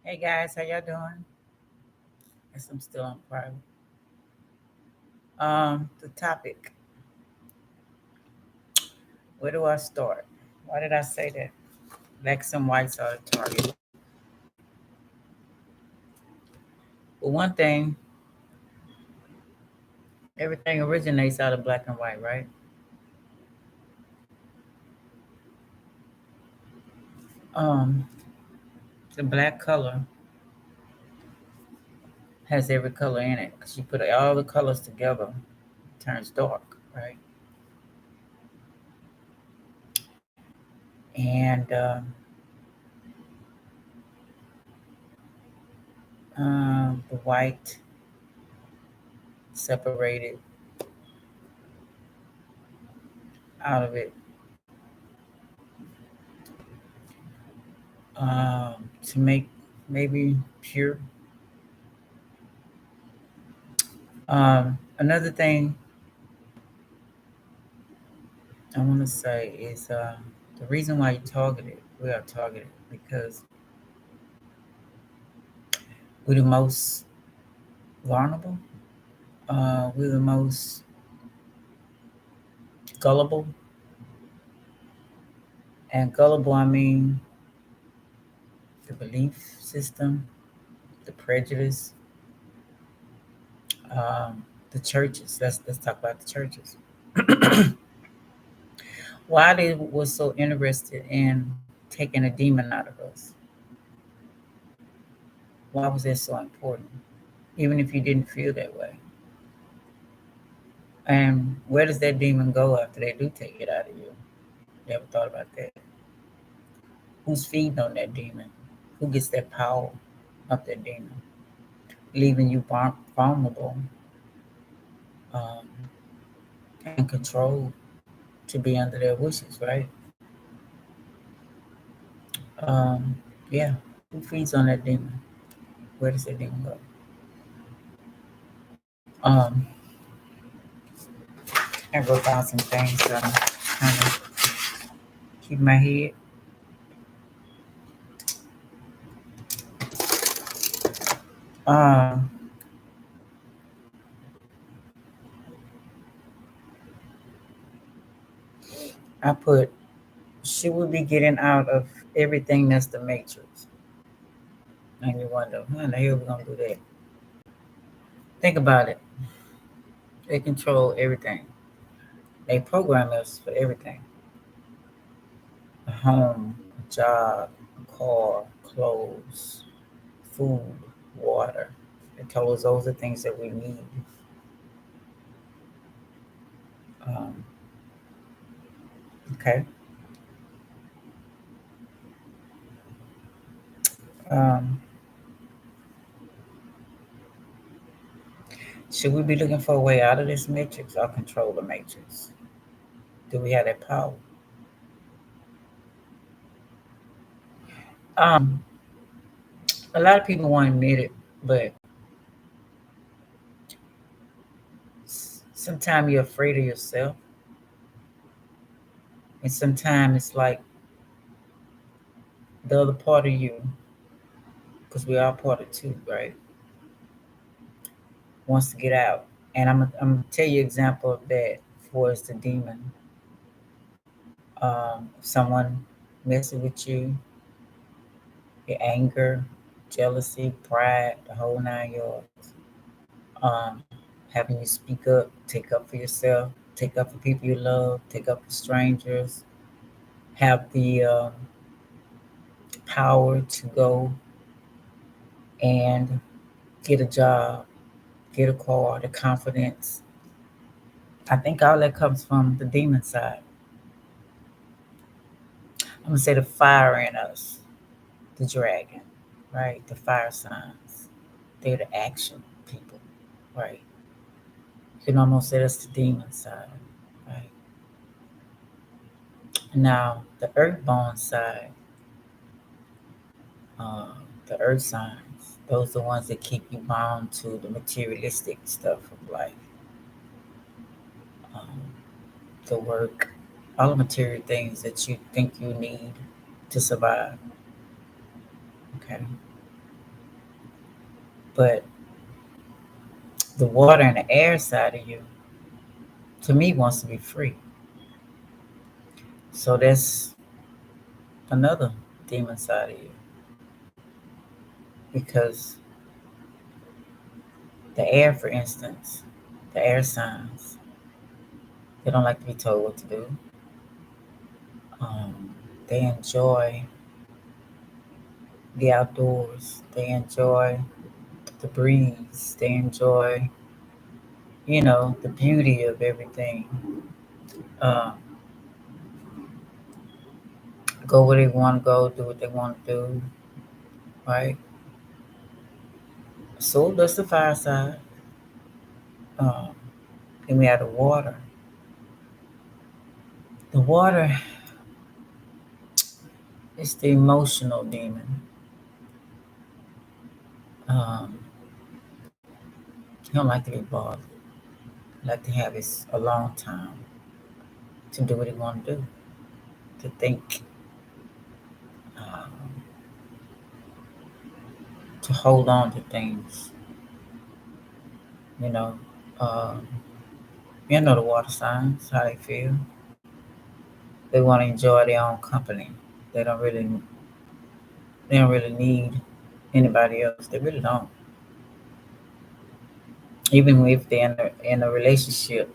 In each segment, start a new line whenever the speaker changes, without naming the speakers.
Hey guys, how y'all doing? Guess I'm still on private. The topic. Where do I start? Why did I say that? Blacks and whites are the target. Well, one thing, everything originates out of black and white, right? Um, the black color has every color in it because you put all the colors together, it turns dark, right? And the white separated out of it to make maybe pure. Another thing I want to say is the reason why we are targeted because we're the most vulnerable, we're the most gullible. And gullible, I mean the belief system, the prejudice, um, the churches. Let's talk about the churches. Why they were so interested in taking a demon out of us? Why was that so important? Even if you didn't feel that way. And where does that demon go after they do take it out of you? You ever thought about that? Who's feeding on that demon? Who gets that power of that demon? Leaving you vulnerable um, and controlled to be under their wishes, right? Um, yeah. Who feeds on that demon? Where does that demon go? Um, I wrote down some things so I'm kind of keep my head. Um, I put, should we be getting out of everything that's the matrix? And you wonder, how in the hell we gonna do that? Think about it. They control everything. They program us for everything. A home, a job, a car, clothes, food, water. They tell us those are things that we need. Um, okay. Um, should we be looking for a way out of this matrix or control the matrix? Do we have that power? Um, a lot of people won't admit it, but sometimes you're afraid of yourself, and sometimes it's like the other part of you, because we are part of two, right? Wants to get out. And I'm gonna tell you an example of that for is the demon. Someone messing with you, your anger, jealousy, pride, the whole 9 yards. Um, Having you speak up, take up for yourself, take up for people you love, take up for strangers, have the power to go and get a job, get a car, the confidence. I think all that comes from the demon side. I'm gonna say the fire in us, the dragon, right? The fire signs. They're the action people, right? You can almost say that's the demon side, right? Now the earthborn side, uh, the earth signs, those are the ones that keep you bound to the materialistic stuff of life, um, the work, all the material things that you think you need to survive. Okay. But the water and the air side of you, to me, wants to be free. So that's another demon side of you. Because the air, for instance, the air signs, they don't like to be told what to do. Um, they enjoy the outdoors. They enjoy the breeze. They enjoy, the beauty of everything. Um, go where they want to go, do what they want to do, right? So that's the fire side. Um, then we have the water. The water is the emotional demon. Um, he don't like to be bothered. He like to have his alone time to do what he want to do, to think, um, to hold on to things. You know, um, the water signs, how they feel. They want to enjoy their own company. They don't really, they don't really need anybody else. They really don't. Even if they're in a relationship,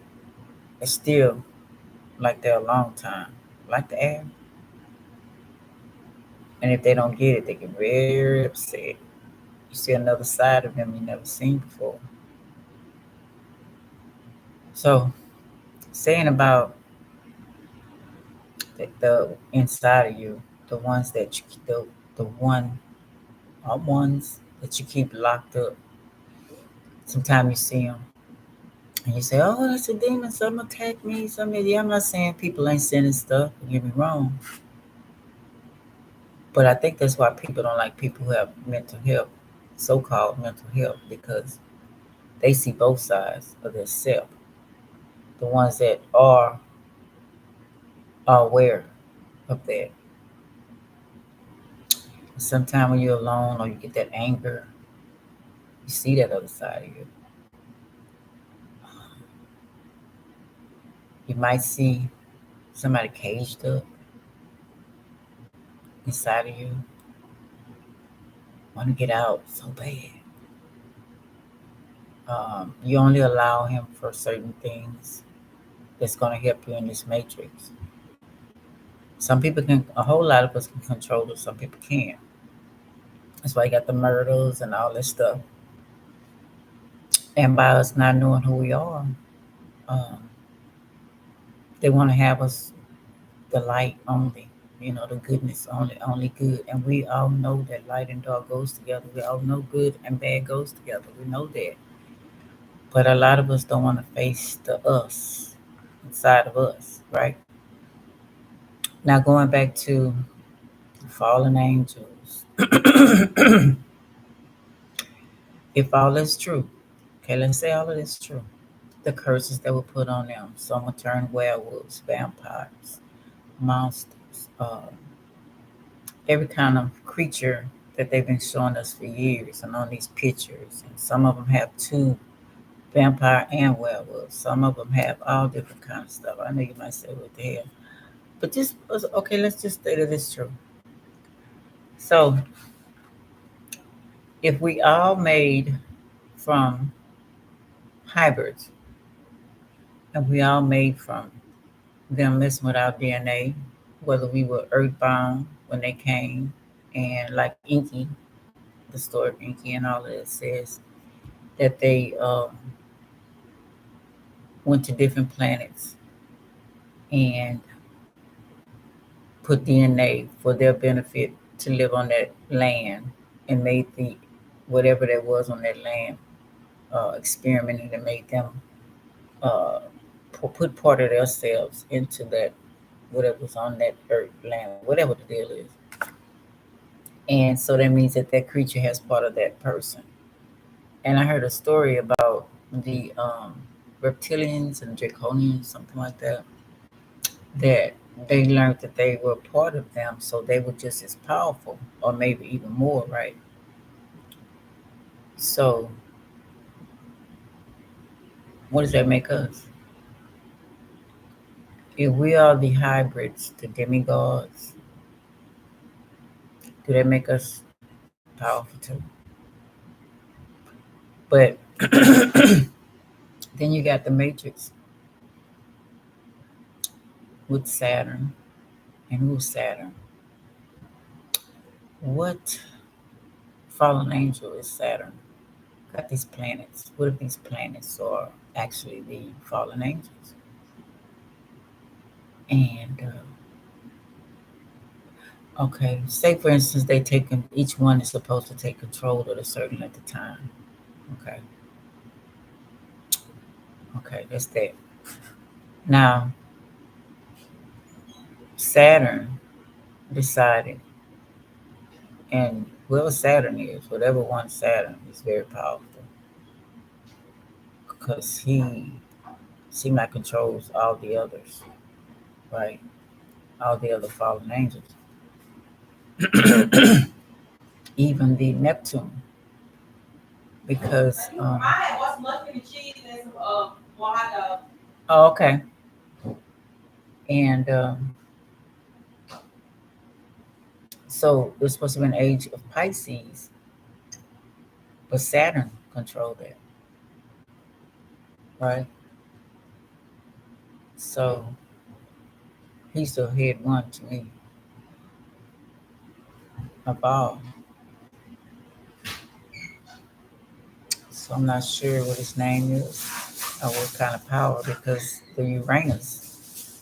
it's still like they're a long time, like the air. And if they don't get it, they get very upset. You see another side of them you never seen before. So, saying about the inside of you, the ones that you, the one ones that you keep locked up. Sometimes you see them and you say, "Oh, that's a demon. Some attack me. Yeah, I'm not saying people ain't sending stuff. Don't get me wrong, but I think that's why people don't like people who have mental health, so-called mental health, because they see both sides of their self. The ones that are aware of that. Sometimes when you're alone or you get that anger, you see that other side of you. You might see somebody caged up inside of you, want to get out so bad. You only allow him for certain things that's going to help you in this matrix. Some people can, a whole lot of us can control it, some people can't. That's why you got the murders and all this stuff. And by us not knowing who we are, um, they want to have us the light only, the goodness only good. And we all know that light and dark goes together. We all know good and bad goes together. We know that. But a lot of us don't want to face the us inside of us, right? Now going back to fallen angels. If all is true, okay, let's say all of this is true. The curses that were put on them, some will turn werewolves, vampires, monsters, every kind of creature that they've been showing us for years and on these pictures. And some of them have two, vampire and werewolves. Some of them have all different kind of stuff. I know you might say, what the hell? But just, okay, let's just say that it's true. So if we all made from hybrids, and we all made from them messing with our DNA, whether we were earthbound when they came, and like Inky, the story of Inky and all of it says that they went to different planets and put DNA for their benefit to live on that land and made the whatever there was on that land experimented and made them uh, put part of themselves into that whatever was on that earth land, whatever the deal is. And so that means that that creature has part of that person. And I heard a story about the reptilians and draconians, something like that, that they learned that they were part of them, so they were just as powerful, or maybe even more, right? So, what does that make us? If we are the hybrids, the demigods, do that make us powerful too? But then you got the Matrix with Saturn. And who's Saturn? What fallen angel is Saturn? Got these planets. What if these planets are actually the fallen angels? And okay, say for instance, each one is supposed to take control at a certain length of time. Okay, okay, that's that. Now, Saturn decided, and whoever Saturn is, whatever one Saturn is very powerful because he seems like controls all the others, right? All the other fallen angels, even the Neptune, because oh, okay, and so it was supposed to be an age of Pisces, but Saturn controlled that, right? So he's the head one to me of all. So I'm not sure what his name is or what kind of power because the Uranus.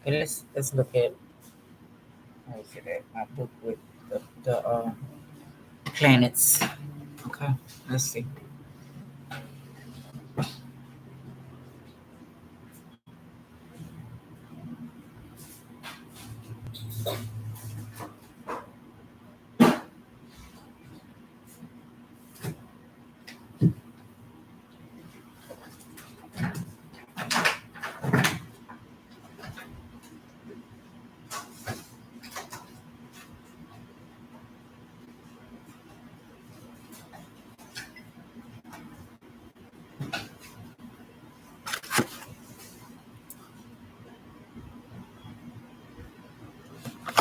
Okay, let's look at let me see that my book with the planets. Okay, let's see.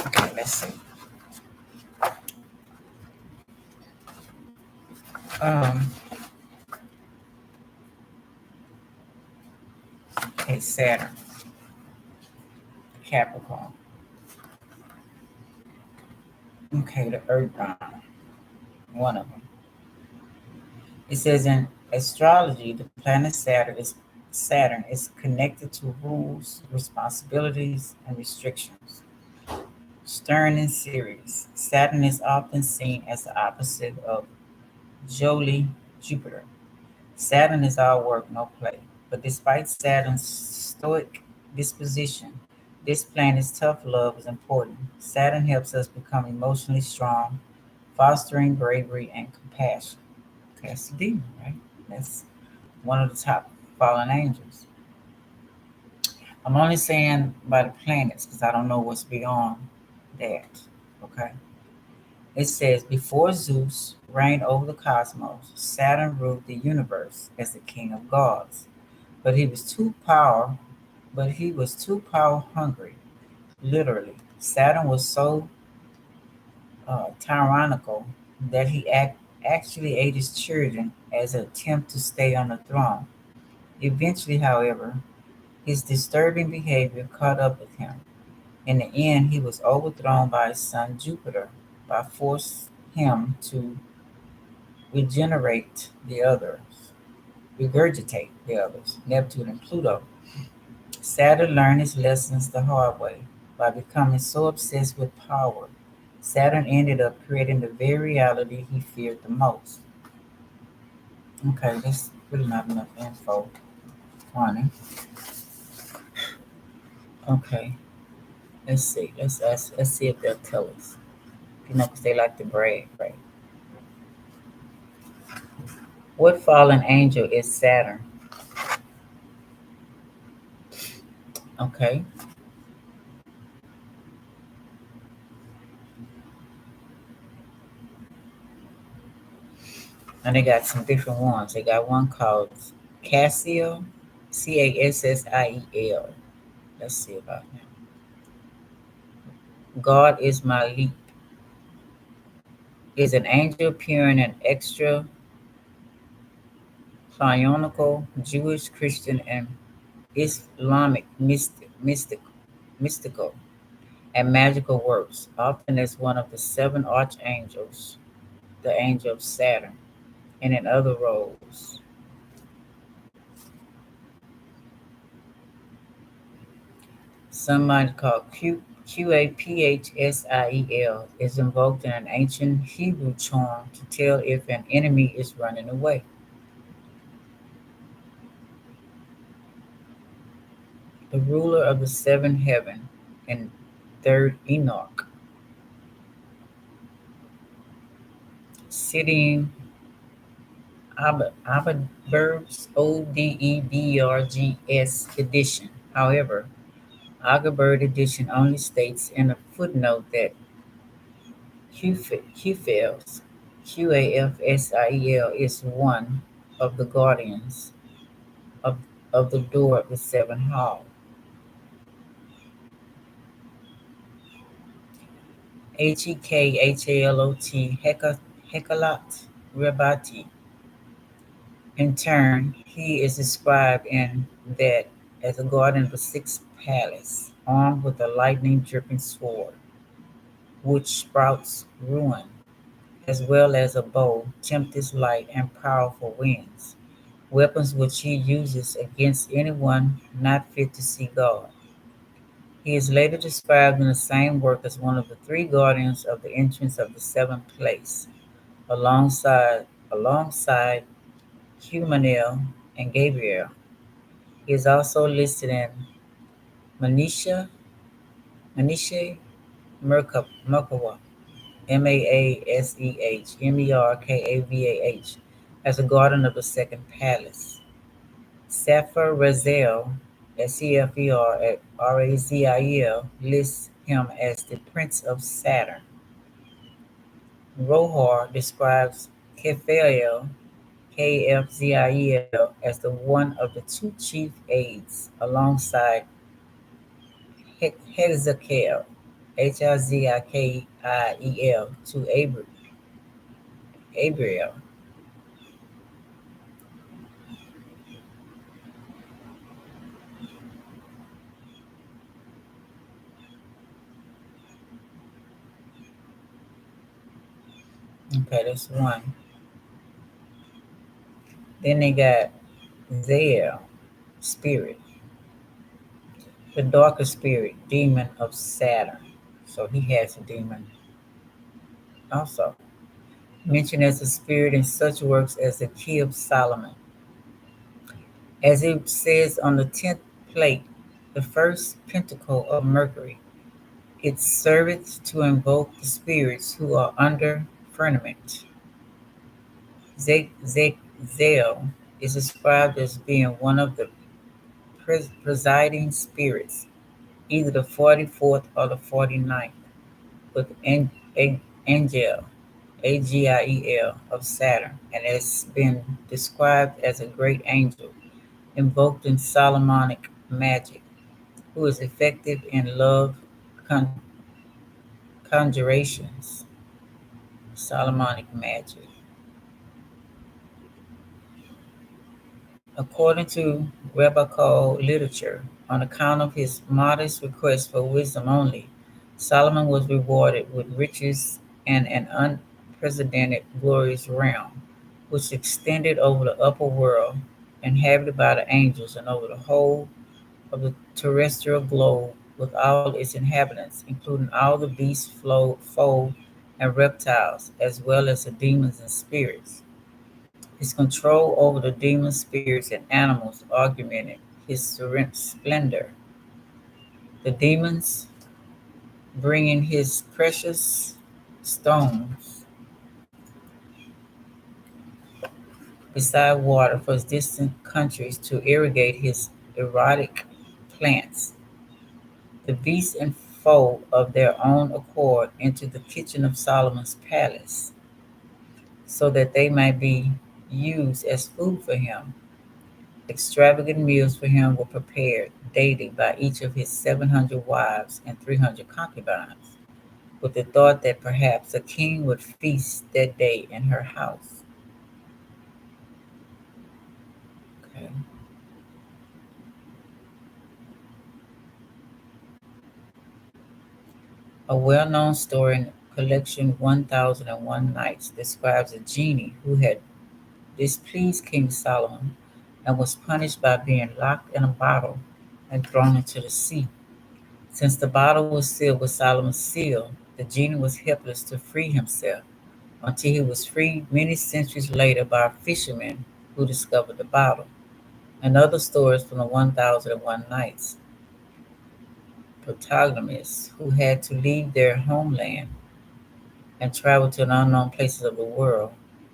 Okay, let's see. Um, okay, Saturn, Capricorn. Okay, the Earth one of them. It says in astrology, the planet Saturn is connected to rules, responsibilities, and restrictions. Stern and serious, Saturn is often seen as the opposite of jolly Jupiter. Saturn is all work, no play. But despite Saturn's stoic disposition, this planet's tough love is important. Saturn helps us become emotionally strong, fostering bravery and compassion. Okay, that's the demon, right? That's one of the top fallen angels. I'm only saying by the planets because I don't know what's beyond that. Okay. It says, before Zeus reigned over the cosmos, Saturn ruled the universe as the king of gods. But he was too power, but he was too power hungry. Literally, Saturn was so tyrannical that actually ate his children as an attempt to stay on the throne. Eventually, however, his disturbing behavior caught up with him. In the end, he was overthrown by his son Jupiter by forcing him to regenerate the others, regurgitate the others, Neptune and Pluto. Saturn learned his lessons the hard way by becoming so obsessed with power. Saturn ended up creating the very reality he feared the most. Okay, that's really not enough info on it. Okay, let's see. Let's see if they'll tell us. You know, because they like to brag, right? What fallen angel is Saturn? Okay, And they got some different ones. They got one called Cassiel, Cassiel. Let's see about him. God is my leap is an angel appearing in extra canonical Jewish, Christian, and Islamic mystical and magical works, often as one of the seven archangels, the angel of Saturn, and in other roles. Somebody called Qaphsiel is invoked in an ancient Hebrew charm to tell if an enemy is running away. The ruler of the seven heaven in third Enoch, sitting Odeberg's Odebergs edition. However, Augsburg edition only states in a footnote that Qfels, Qafsiel is one of the guardians of, of the door of the seven hall. Hekhalot, Hekalat Rebati. In turn, he is described in that as a guardian of the sixth palace, armed with a lightning-dripping sword, which sprouts ruin, as well as a bow, tempest light, and powerful winds, weapons which he uses against anyone not fit to see God. He is later described in the same work as one of the three guardians of the entrance of the seventh place, alongside Humaniel and Gabriel. He is also listed in Manisha Merkavah, Maasheh, as a guardian of the second palace. Sefer Raziel, Sefer lists him as the prince of Saturn. Rohar describes Kephael, Kfziel, as the one of the two chief aides, alongside Hezekiel, Hizikiel, to Abriel. Okay, that's one. Then they got Zael, spirit, the darker spirit, demon of Saturn. So he has a demon also. Mentioned as a spirit in such works as the Key of Solomon. As it says on the 10th plate, the first pentacle of Mercury, it serveth to invoke the spirits who are under firmament. Zael is described as being one of the presiding spirits, either the 44th or the 49th, with Angel, Agiel of Saturn, and has been described as a great angel invoked in Solomonic magic, who is effective in love con- conjurations. Solomonic magic. According to rabbinical literature, on account of his modest request for wisdom only, Solomon was rewarded with riches and an unprecedented glorious realm, which extended over the upper world, inhabited by the angels, and over the whole of the terrestrial globe, with all its inhabitants, including all the beasts, fowl, and reptiles, as well as the demons and spirits. His control over the demons, spirits, and animals augmented his splendor. The demons, bringing his precious stones beside water for distant countries to irrigate his erotic plants. The beasts and fowl of their own accord into the kitchen of Solomon's palace, so that they might be used as food for him. Extravagant meals for him were prepared daily by each of his 700 wives and 300 concubines, with the thought that perhaps a king would feast that day in her house. Okay. A well known story in collection 1001 Nights describes a genie who had displeased King Solomon and was punished by being locked in a bottle and thrown into the sea. Since the bottle was sealed with Solomon's seal, the genie was helpless to free himself until he was freed many centuries later by a fisherman who discovered the bottle. And other stories from the 1001 Nights, protagonists who had to leave their homeland and travel to unknown places of the world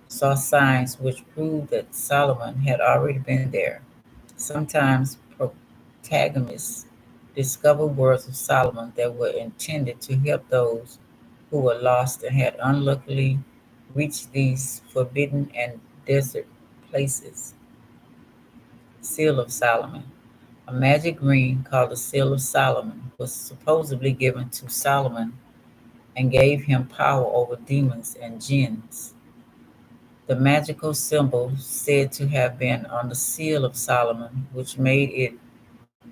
saw signs which proved that Solomon had already been there. Sometimes protagonists discovered words of Solomon that were intended to help those who were lost and had unluckily reached these forbidden and desert places. Seal of Solomon. A magic ring called the Seal of Solomon was supposedly given to Solomon and gave him power over demons and jinns. The magical symbol said to have been on the seal of Solomon, which made it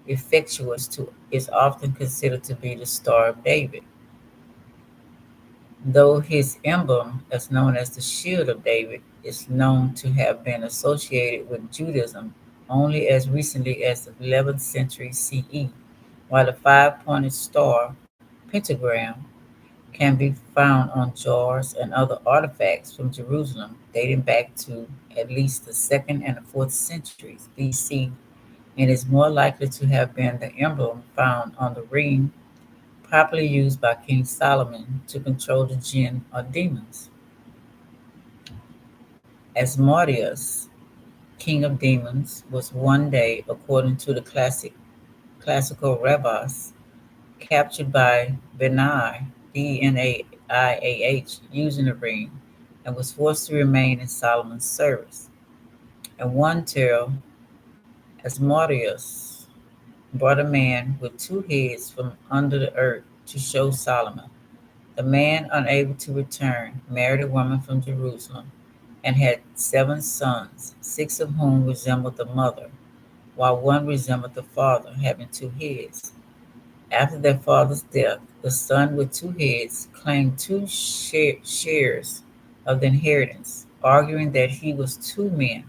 effectuous to is often considered to be the Star of David, though his emblem, as known as the Shield of David, is known to have been associated with Judaism only as recently as the 11th century CE, while the five-pointed star pentagram can be found on jars and other artifacts from Jerusalem dating back to at least the 2nd and the 4th centuries BC, and is more likely to have been the emblem found on the ring probably used by King Solomon to control the jinn or demons. Asmodeus, king of demons, was one day, according to the classical rabbis, captured by Benai, Benaiah, using the ring, and was forced to remain in Solomon's service. And one tale, Asmodeus brought a man with two heads from under the earth to show Solomon. The man, unable to return, married a woman from Jerusalem and had 7 sons, 6 of whom resembled the mother, while one resembled the father, having two heads. After their father's death, the son with two heads claimed two shares of the inheritance, arguing that he was two men.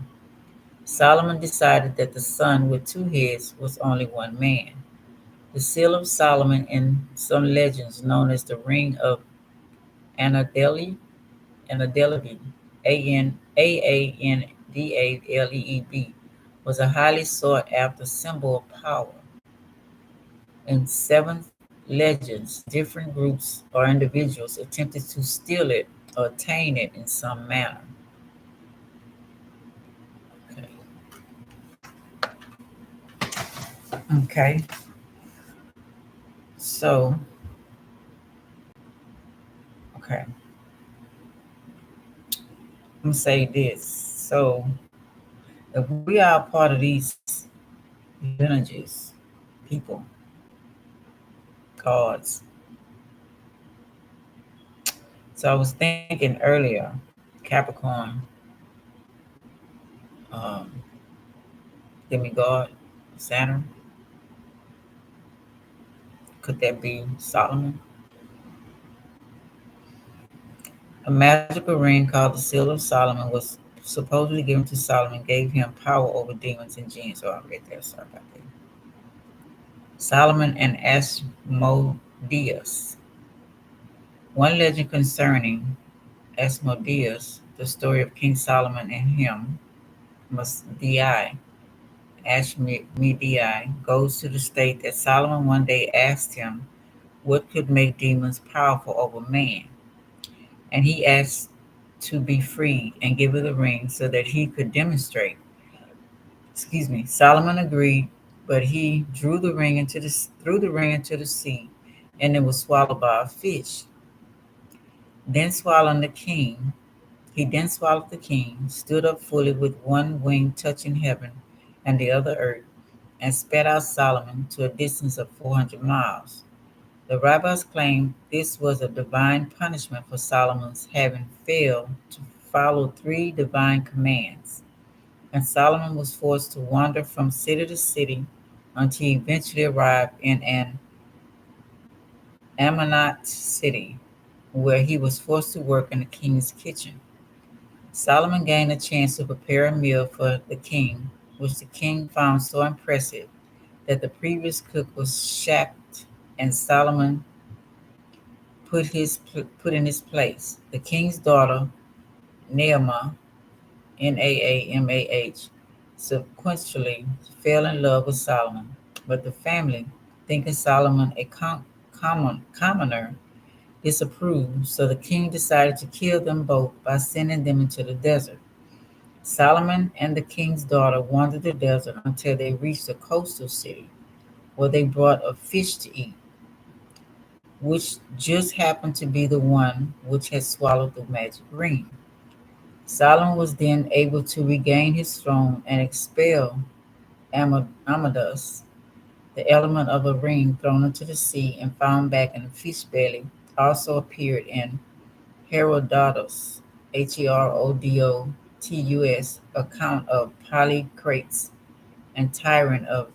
Solomon decided that the son with two heads was only one man. The seal of Solomon, in some legends known as the Ring of Anadeleb, Aandaleb, was a highly sought after symbol of power. In seven legends, different groups or individuals attempted to steal it or attain it in some manner. Okay. Okay. So, okay. I'm gonna say this. So, if we are part of these lineages, people, gods. So I was thinking earlier, Capricorn, um, demigod, Saturn. Could that be Solomon? A magical ring called the Seal of Solomon was supposedly given to Solomon, gave him power over demons and jinns. Oh, I read that. Sorry about that. Solomon and Asmodeus. One legend concerning Asmodeus, the story of King Solomon and him, Masdii, Ashmedii, goes to the state that Solomon one day asked him what could make demons powerful over man, and he asked to be freed and given the ring so that he could demonstrate. Excuse me. Solomon agreed, but he threw the ring into the sea, and it was swallowed by a fish. Then swallowing the king, He then swallowed the king, stood up fully with one wing touching heaven and the other earth, and sped out Solomon to a distance of 400 miles. The rabbis claim this was a divine punishment for Solomon's having failed to follow three divine commands, and Solomon was forced to wander from city to city until he eventually arrived in an Ammonite city, where he was forced to work in the king's kitchen. Solomon gained a chance to prepare a meal for the king, which the king found so impressive that the previous cook was sacked and Solomon put in his place. The king's daughter, Naamah, Naamah, subsequently fell in love with Solomon, but the family, thinking Solomon a commoner, disapproved, so the king decided to kill them both by sending them into the desert. Solomon and the king's daughter wandered the desert until they reached a coastal city, where they brought a fish to eat, which just happened to be the one which had swallowed the magic ring. Solomon was then able to regain his throne and expel Amadas, the element of a ring thrown into the sea and found back in a fish belly, also appeared in Herodotus, Herodotus account of Polycrates and tyrant of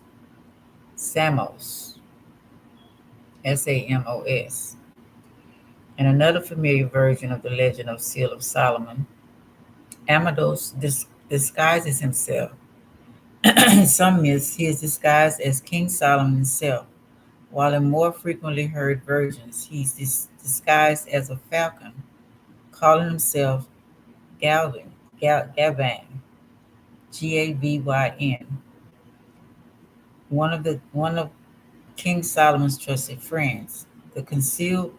Samos, Samos. And another familiar version of the legend of Seal of Solomon, Amados disguises himself. In some myths, he is disguised as King Solomon himself, while in more frequently heard versions, he's disguised as a falcon, calling himself Gavan, Gavyn, one of King Solomon's trusted friends. The concealed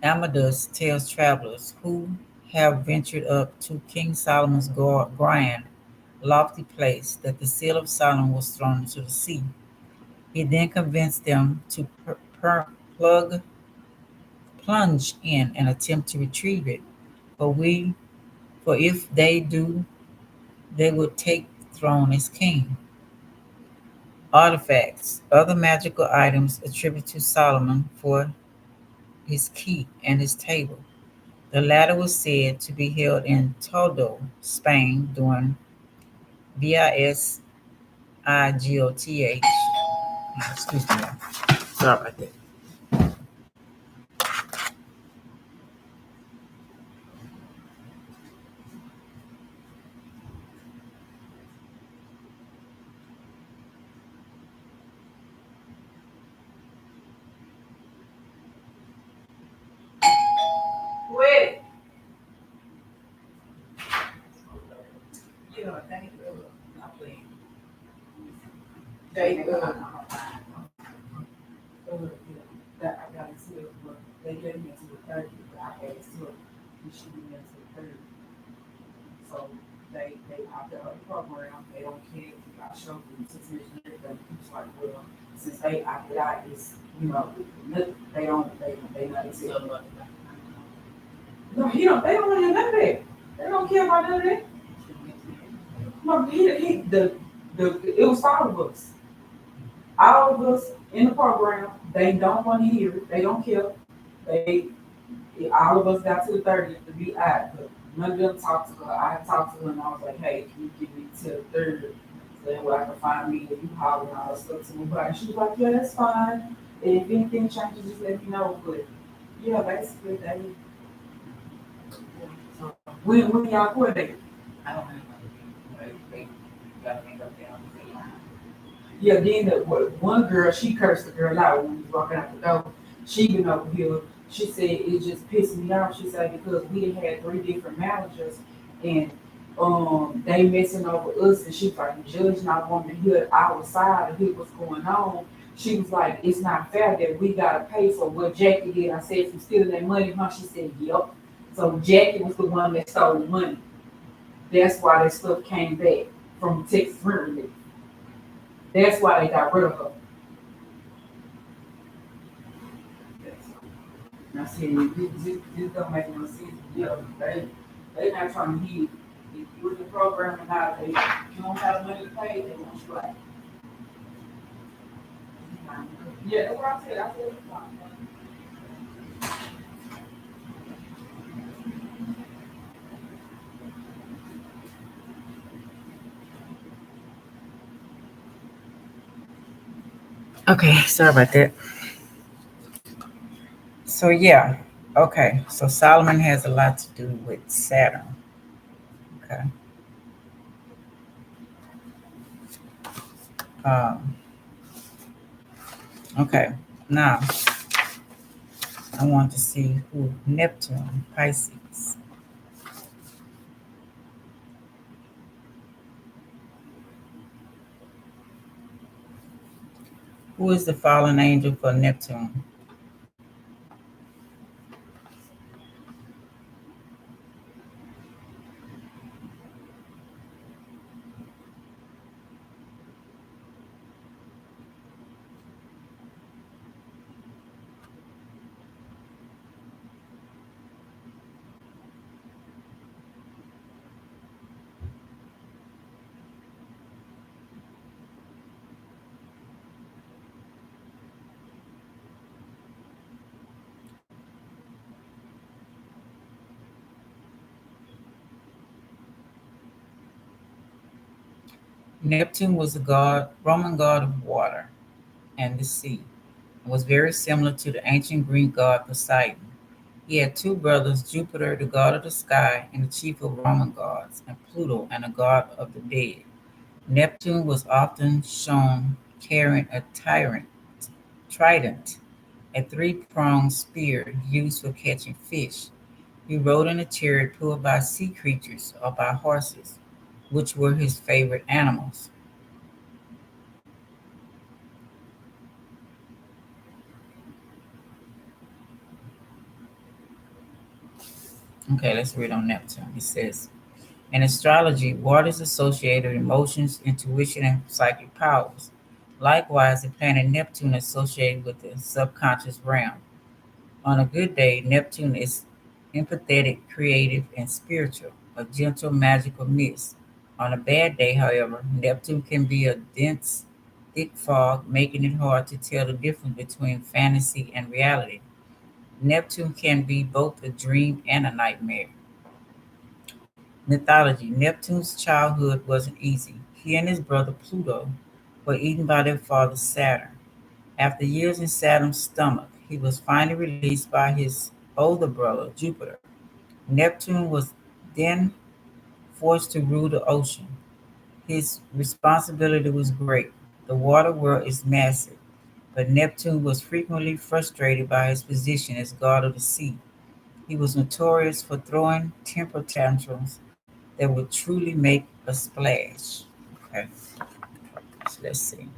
Amadas tells travelers who have ventured up to King Solomon's grand, lofty place that the seal of Solomon was thrown into the sea. He then convinced them to plug, plunge in and attempt to retrieve it. For we, for if they do, they would take the throne as king. Artifacts, other magical items attributed to Solomon for his key and his table. The latter was said to be held in Toledo, Spain during Visigothic. Excuse me. Sorry about that. Wait. You know, thank you. Not playing. They that I got into it, but they get me into the 30, but I had to we should be into the 30. So they opt out of the program. They don't care if you got show them situation everything. It's like, well, since they opted out, it's they not accept. No, they don't want to hear none of that. They don't care about none of that. No, it was all of us. All of us in the program, they don't want to hear it. They don't care. They all of us got to the 30th to be out, but none of them talked to her. I talked to her and I was like, hey, can you give me to the 30th? So that way I can find me if you holler and all that stuff to me. But she was like, yeah, that's fine. And if anything changes, just let me know. But yeah, basically so when y'all quit it. I don't know. They got me up down. Yeah, then one girl, she cursed the girl out when we was walking out the door. She been over here. She said it just pissed me off. She said because we had three different managers and they messing over us and she was like the judge not wanting to hear our side of hear what's going on. She was like, it's not fair that we gotta pay for what Jackie did. I said, you stealing that money, huh? She said, yep. So Jackie was the one that stole the money. That's why that stuff came back from Texas rent relief. That's why they got rid of her. I said, this don't make no sense. Yeah, They're not trying to hear if you in the program or not. They you don't have money to pay, they want you like. Yeah, that's what I said. I said it's fine. Okay, sorry about that. So yeah, okay. So Solomon has a lot to do with Saturn. Okay. Um, okay. Now I want to see who Neptune, Pisces. Who is the fallen angel for Neptune? Neptune was a god, Roman god of water and the sea, and was very similar to the ancient Greek god Poseidon. He had two brothers, Jupiter, the god of the sky and the chief of Roman gods, and Pluto, and the god of the dead. Neptune was often shown carrying a trident, a three-pronged spear used for catching fish. He rode in a chariot pulled by sea creatures or by horses, which were his favorite animals. Okay, let's read on Neptune. It says, in astrology, water is associated with emotions, intuition, and psychic powers. Likewise, the planet Neptune is associated with the subconscious realm. On a good day, Neptune is empathetic, creative, and spiritual, a gentle, magical mist. On a bad day, however, Neptune can be a dense, thick fog, making it hard to tell the difference between fantasy and reality. Neptune can be both a dream and a nightmare. Mythology. Neptune's childhood wasn't easy. He and his brother Pluto were eaten by their father Saturn. After years in Saturn's stomach, he was finally released by his older brother Jupiter. Neptune was then forced to rule the ocean. His responsibility was great. The water world is massive, but Neptune was frequently frustrated by his position as god of the sea. He was notorious for throwing temper tantrums that would truly make a splash. Okay, so let's see.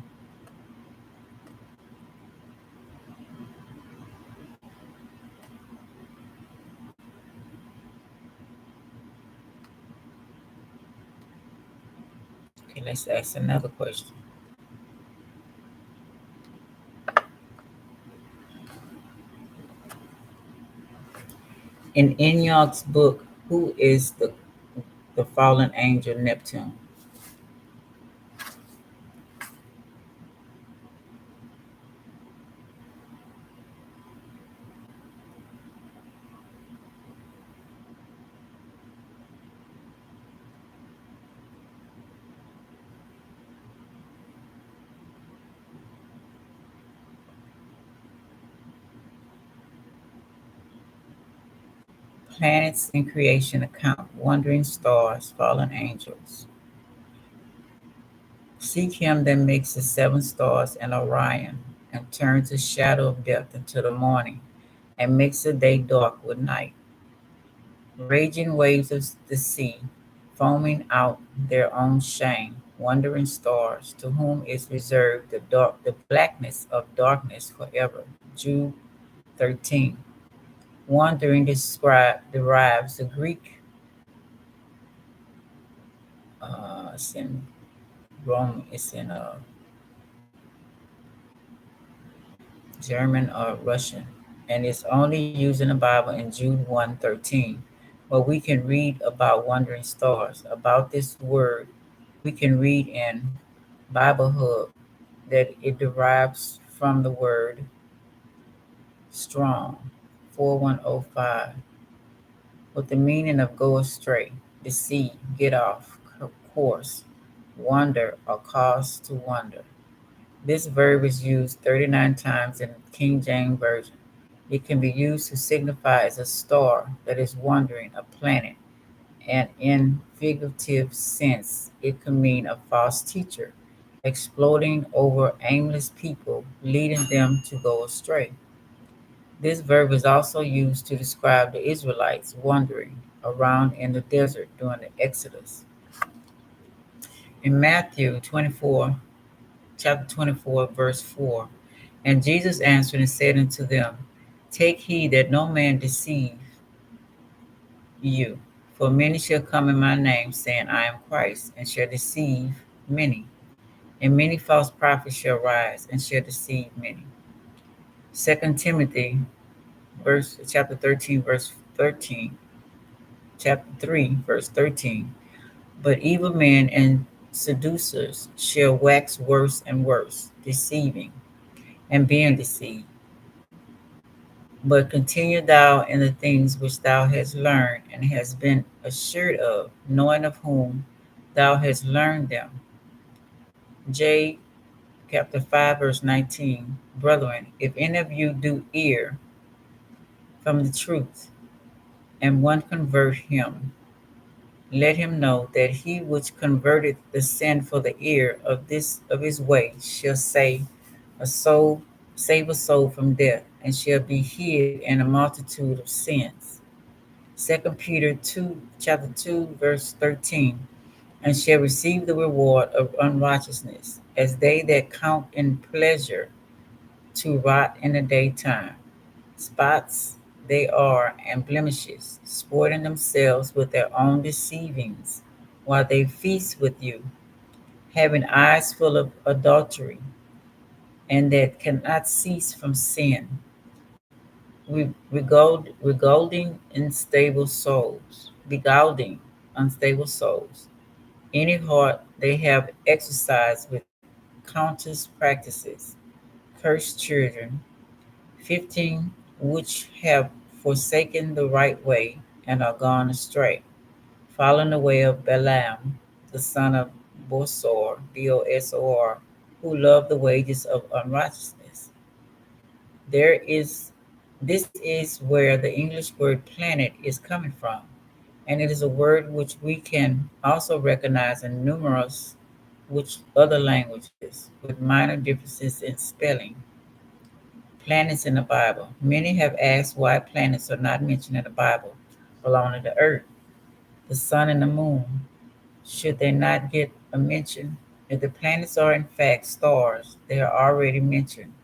Okay, let's ask another question. In Enoch's book, who is the fallen angel Neptune? Planets in creation account, wandering stars, fallen angels. Seek him that makes the seven stars and Orion, and turns the shadow of death into the morning, and makes the day dark with night. Raging waves of the sea, foaming out their own shame, wandering stars, to whom is reserved the blackness of darkness forever. Jude 13. Wandering derives the Greek, it's in Rome, it's in German or Russian, and it's only used in the Bible in Jude 1:13. But we can read about wandering stars. About this word, we can read in Bible Hub that it derives from the word strong, 4105, with the meaning of go astray, deceive, get off course, wander, or cause to wander. This verb is used 39 times in the King James Version. It can be used to signify as a star that is wandering, a planet, and in figurative sense, it can mean a false teacher, exploding over aimless people, leading them to go astray. This verb is also used to describe the Israelites wandering around in the desert during the Exodus. In Matthew 24, chapter 24, verse 4, and Jesus answered and said unto them, take heed that no man deceive you. For many shall come in my name, saying, I am Christ, and shall deceive many. And many false prophets shall rise, and shall deceive many. 2 Timothy chapter 13, verse 13. Chapter 3, verse 13. But evil men and seducers shall wax worse and worse, deceiving and being deceived. But continue thou in the things which thou hast learned and hast been assured of, knowing of whom thou hast learned them. J chapter 5, verse 19. Brethren, if any of you do err from the truth, and one convert him, let him know that he which converted the sin for the error of his way shall a soul save a soul from death, and shall be hid in a multitude of sins. 2 Peter 2, chapter 2, verse 13, and shall receive the reward of unrighteousness, as they that count in pleasure to rot in the daytime. Spots they are and blemishes, sporting themselves with their own deceivings, while they feast with you, having eyes full of adultery, and that cannot cease from sin, beguiling unstable souls. Any heart they have exercised with countless practices, cursed children, 15 which have forsaken the right way and are gone astray, following the way of Balaam, the son of Bosor, Bosor, who loved the wages of unrighteousness. There is This is where the English word planet is coming from, and it is a word which we can also recognize in numerous which other languages with minor differences in spelling. Planets in the Bible. Many have asked why planets are not mentioned in the Bible belonging to the earth, the sun, and the moon. Should they not get a mention? If the planets are in fact stars, they are already mentioned.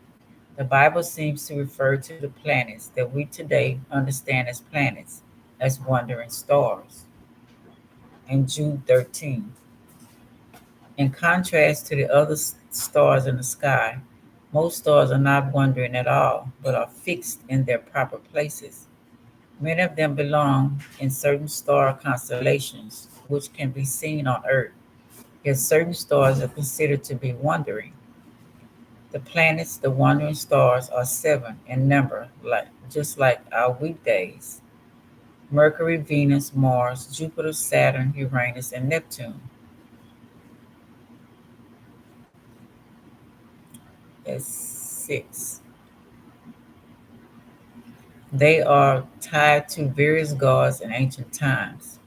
The Bible seems to refer to the planets that we today understand as planets as wandering stars. In Jude 13. In contrast to the other stars in the sky, most stars are not wandering at all, but are fixed in their proper places. Many of them belong in certain star constellations, which can be seen on Earth, yet certain stars are considered to be wandering. The planets, the wandering stars, are seven in number, just like our weekdays: Mercury, Venus, Mars, Jupiter, Saturn, Uranus, and Neptune. That's six. They are tied to various gods in ancient times.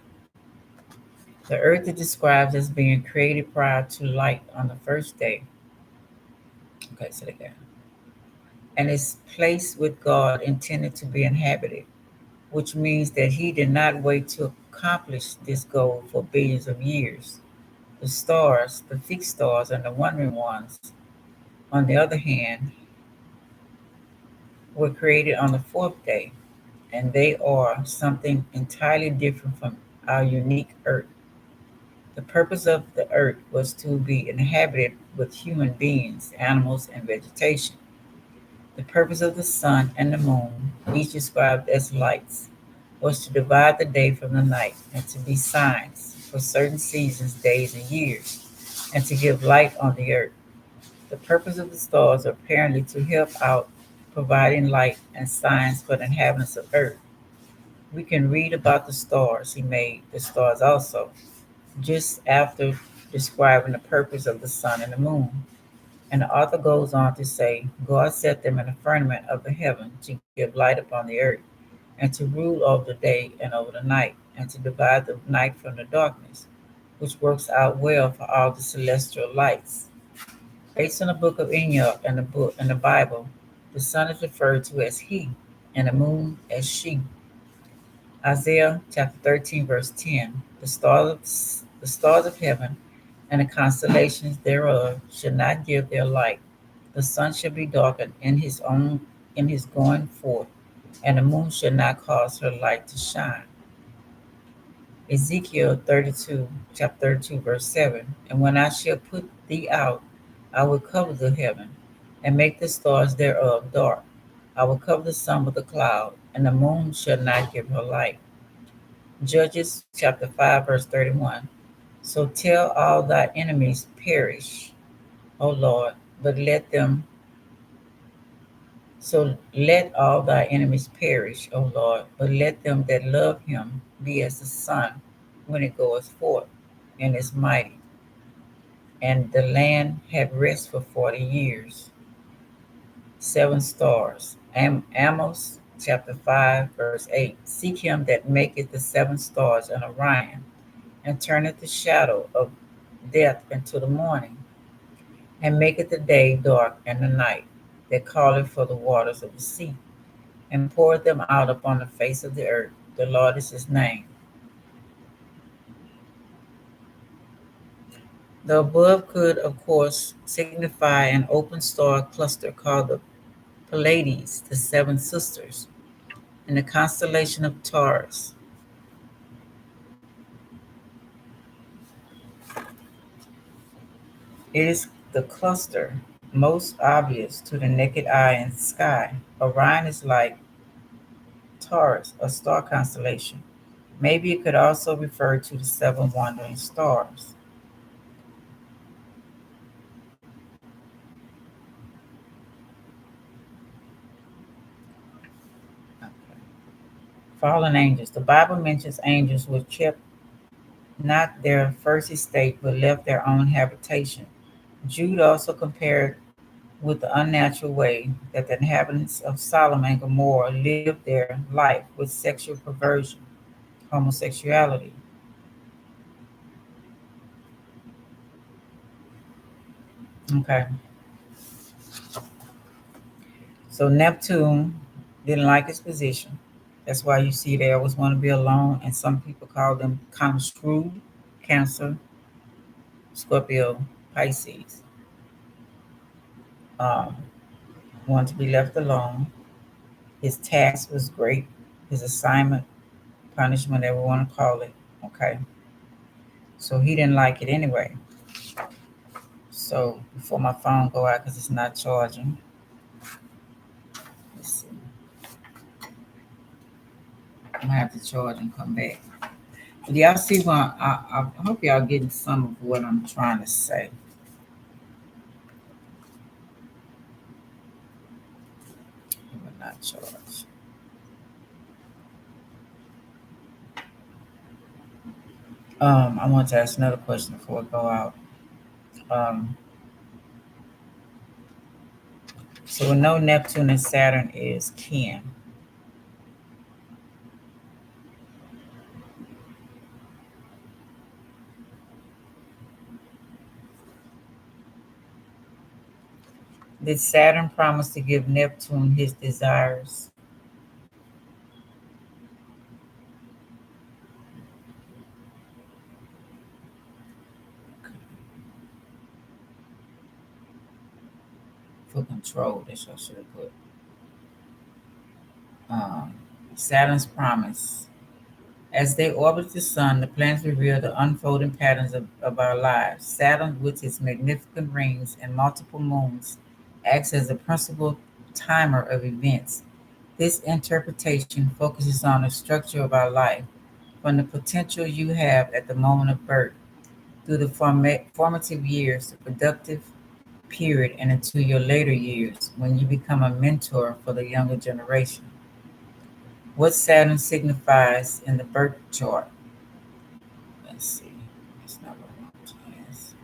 The earth is described as being created prior to light on the first day. Okay, so again. And is placed with God intended to be inhabited, which means that he did not wait to accomplish this goal for billions of years. The stars, the fixed stars, and the wandering ones, on the other hand, were created on the fourth day, and they are something entirely different from our unique earth. The purpose of the earth was to be inhabited with human beings, animals, and vegetation. The purpose of the sun and the moon, each described as lights, was to divide the day from the night, and to be signs for certain seasons, days, and years, and to give light on the earth. The purpose of the stars are apparently to help out providing light and signs for the inhabitants of earth. We can read about the stars he made, the stars also, just after describing the purpose of the sun and the moon. And the author goes on to say, God set them in the firmament of the heaven to give light upon the earth, and to rule over the day and over the night, and to divide the night from the darkness, which works out well for all the celestial lights. Based on the book of Enoch and the Bible, the sun is referred to as he, and the moon as she. Isaiah chapter 13, verse 10. The stars of heaven and the constellations thereof shall not give their light. The sun shall be darkened in his going forth, and the moon shall not cause her light to shine. Ezekiel 32, chapter 32, verse 7. And when I shall put thee out, I will cover the heaven, and make the stars thereof dark. I will cover the sun with a cloud, and the moon shall not give her light. Judges chapter 5, verse 31. So tell all thy enemies perish, O Lord, but let them so let all thy enemies perish, O Lord, but let them that love him be as the sun when it goeth forth and is mighty. And the land had rest for 40 years. Seven stars. Amos chapter 5, verse 8. Seek him that maketh the seven stars and Orion, and turneth the shadow of death into the morning, and maketh the day dark and the night, that calleth for the waters of the sea, and poureth them out upon the face of the earth. The Lord is his name. The above could, of course, signify an open star cluster called the Pleiades, the seven sisters, in the constellation of Taurus. It is the cluster most obvious to the naked eye in the sky. Orion is like Taurus, a star constellation. Maybe it could also refer to the seven wandering stars. Fallen angels. The Bible mentions angels which kept not their first estate but left their own habitation. Jude also compared with the unnatural way that the inhabitants of Sodom and Gomorrah lived their life with sexual perversion, homosexuality. Okay, so Neptune didn't like his position. That's why you see they always want to be alone, and some people call them kind of screwed. Cancer, Scorpio, Pisces. Um, Want to be left alone. His task was great. His assignment, punishment, whatever you want to call it. Okay. So he didn't like it anyway. So before my phone go out because it's not charging. Let's see. I'm gonna have to charge and come back. But y'all see what I hope y'all getting some of what I'm trying to say. It will not charge. I want to ask another question before I go out. Um, so we know Neptune and Saturn is kin. Did Saturn promise to give Neptune his desires? For control, that's what I should have put. Um, Saturn's promise. As they orbit the sun, the planets reveal the unfolding patterns of our lives. Saturn, with its magnificent rings and multiple moons, acts as the principal timer of events. This interpretation focuses on the structure of our life, from the potential you have at the moment of birth through the formative years, the productive period, and into your later years when you become a mentor for the younger generation. What Saturn signifies in the birth chart? Let's see. That's not what I want to ask.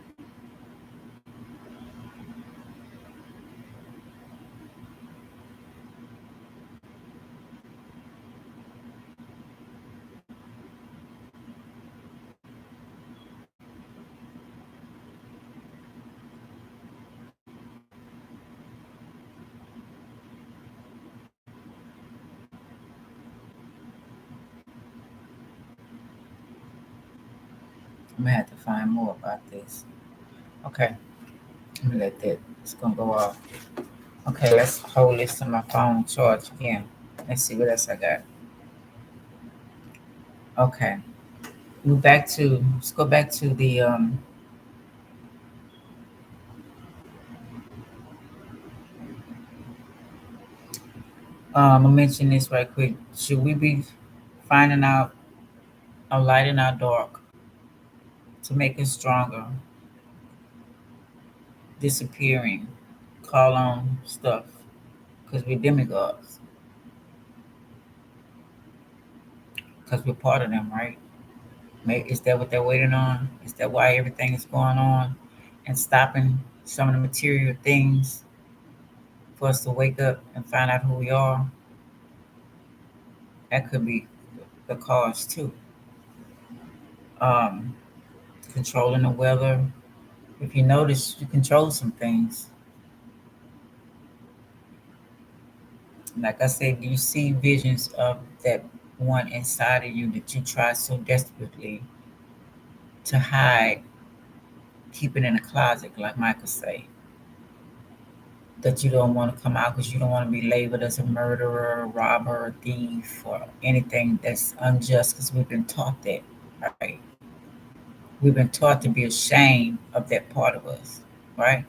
I'm gonna have to find more about this. Okay, let me let that. It's gonna go off. Okay, let's hold this to my phone charge again. Let's see what else I got. Okay, let's go back to the I'll mention this right quick. Should we be finding out a light in our dark to make us stronger, disappearing, call on stuff because we're demigods, because we're part of them, right? Is that what they're waiting on? Is that why everything is going on and stopping some of the material things for us to wake up and find out who we are? That could be the cause too. Um, Controlling the weather. If you notice, you control some things. Like I said, you see visions of that one inside of you that you try so desperately to hide, keep it in a closet, like Michael say, that you don't want to come out because you don't want to be labeled as a murderer, robber, or thief, or anything that's unjust because we've been taught that, right? We've been taught to be ashamed of that part of us, right?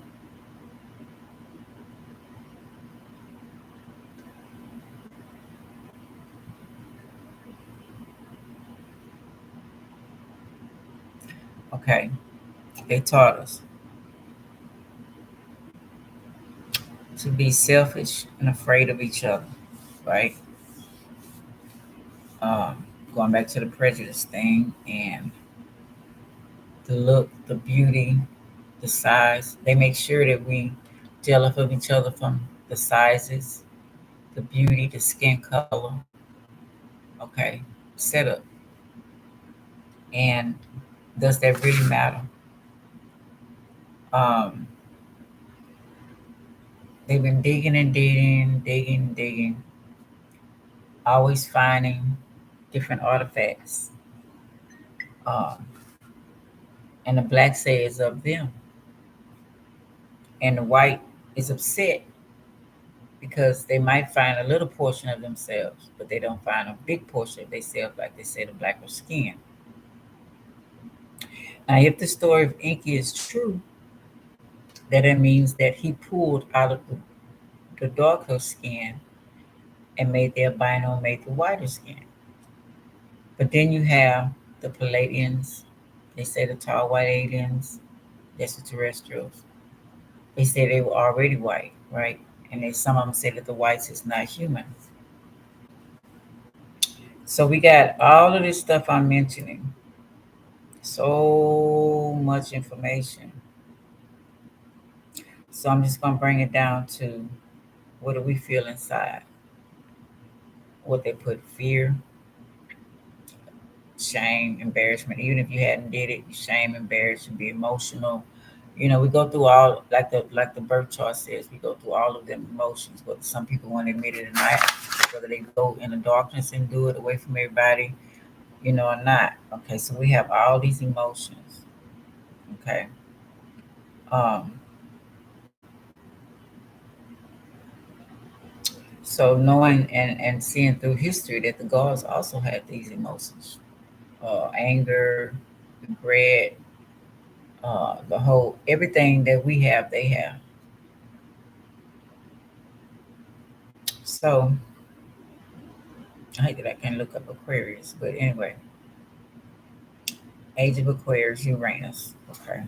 Okay, they taught us to be selfish and afraid of each other, right? Going back to the prejudice thing and the look, the beauty, the size. They make sure that we jealous of each other from the sizes, the beauty, the skin color. Okay, setup. And does that really matter? Um, they've been digging and digging, digging, digging, always finding different artifacts. Um, and the black says of them, and the white is upset because they might find a little portion of themselves, but they don't find a big portion of themselves, like they say the blacker skin. Now, if the story of Inky is true, then it means that he pulled out of the darker skin and made the albino, made the whiter skin. But then you have the Palladians, they say the tall white aliens, extraterrestrials. They say they were already white, right? And then some of them say that the whites is not human. So we got all of this stuff I'm mentioning. So much information. So I'm just gonna bring it down to what do we feel inside? What they put fear, shame, embarrassment. Even if you hadn't did it, you shame, embarrassed, you be emotional. You know, we go through all like the birth chart says, we go through all of them emotions, whether some people want to admit it or not, whether they go in the darkness and do it away from everybody, or not. Okay, so we have all these emotions. Okay. Um, so knowing and seeing through history that the gods also had these emotions. Anger, regret, the whole everything that we have, they have. So I hate that I can't look up Aquarius, but anyway, age of Aquarius, Uranus. Okay.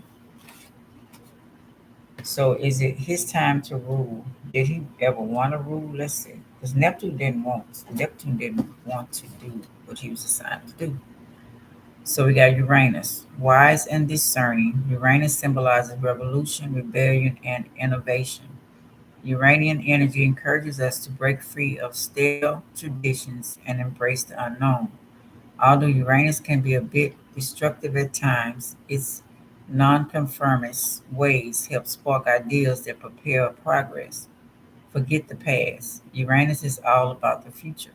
So is it his time to rule? Did he ever want to rule? Let's see. Because Neptune didn't want to do what he was assigned to do. So we got Uranus, wise and discerning. Uranus symbolizes revolution, rebellion, and innovation. Uranian energy encourages us to break free of stale traditions and embrace the unknown. Although Uranus can be a bit destructive at times, its nonconformist ways help spark ideas that propel progress. Forget the past. Uranus is all about the future.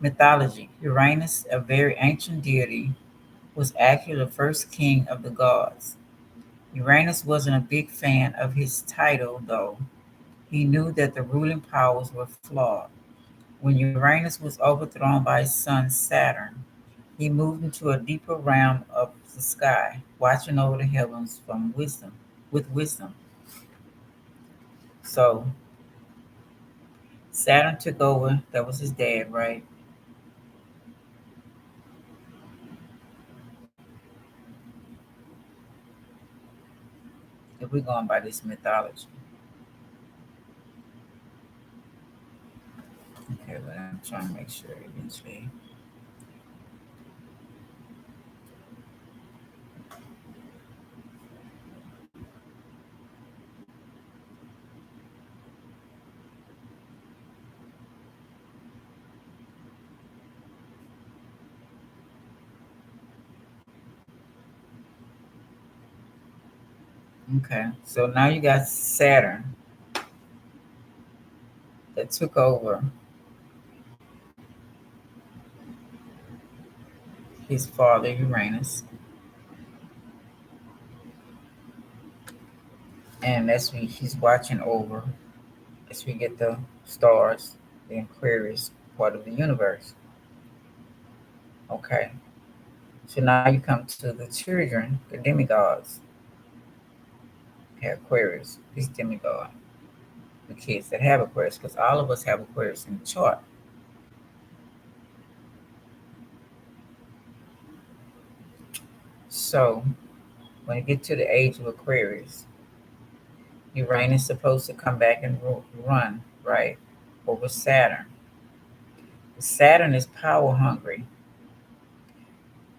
Mythology. Uranus, a very ancient deity, was actually the first king of the gods. Uranus wasn't a big fan of his title, though. He knew that the ruling powers were flawed. When Uranus was overthrown by his son Saturn, he moved into a deeper realm of the sky, watching over the heavens from wisdom, with wisdom. So Saturn took over. That was his dad, right? If we're going by this mythology. Okay, but I'm trying to make sure eventually. Okay, so now you got Saturn that took over his father Uranus, and that's when he's watching over as we get the stars, the Aquarius part of the universe. Okay, so now you come to the children, the demigods. Okay, Aquarius, this demigod, the kids that have Aquarius, because all of us have Aquarius in the chart. So when you get to the age of Aquarius, Uranus is supposed to come back and run, right, over Saturn. Saturn is power hungry,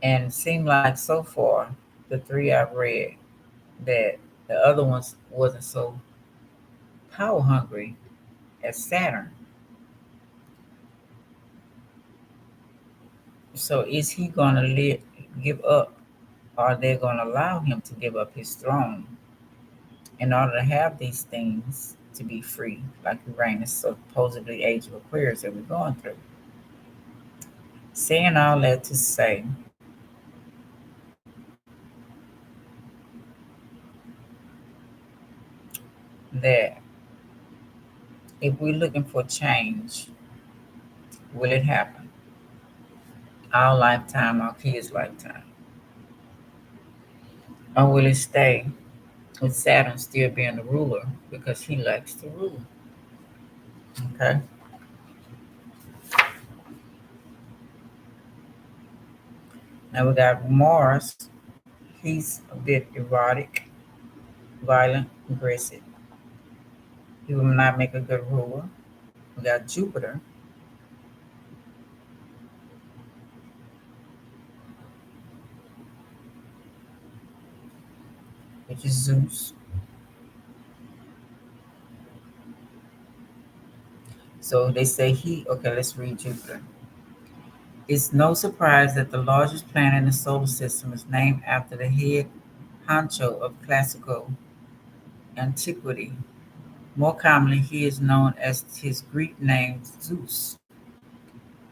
and it seemed like so far, the three I've read, that the other ones wasn't so power hungry as Saturn. So is he going to give up? Or are they going to allow him to give up his throne in order to have these things to be free, like Uranus, supposedly age of Aquarius that we're going through? Saying all that to say that if we're looking for change, will it happen? Our lifetime, our kids' lifetime? Or will it stay with Saturn still being the ruler because he likes to rule? Okay. Now we got Mars. He's a bit erotic, violent, aggressive. He will not make a good ruler. We got Jupiter, which is Zeus. So they say okay, let's read Jupiter. It's no surprise that the largest planet in the solar system is named after the head honcho of classical antiquity. More commonly, he is known as his Greek name Zeus.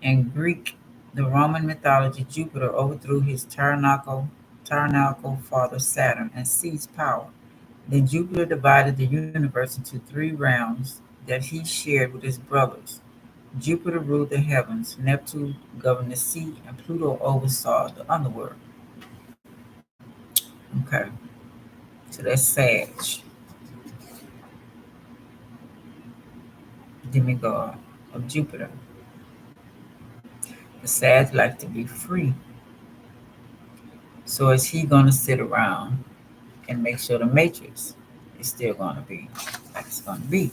In Greek, the Roman mythology, Jupiter overthrew his tyrannical father Saturn and seized power. Then Jupiter divided the universe into three realms that he shared with his brothers. Jupiter ruled the heavens, Neptune governed the sea, and Pluto oversaw the underworld. Okay, so that's Sag, demigod of Jupiter. The Sag like to be free. So is he gonna sit around and make sure the matrix is still gonna be like it's gonna be?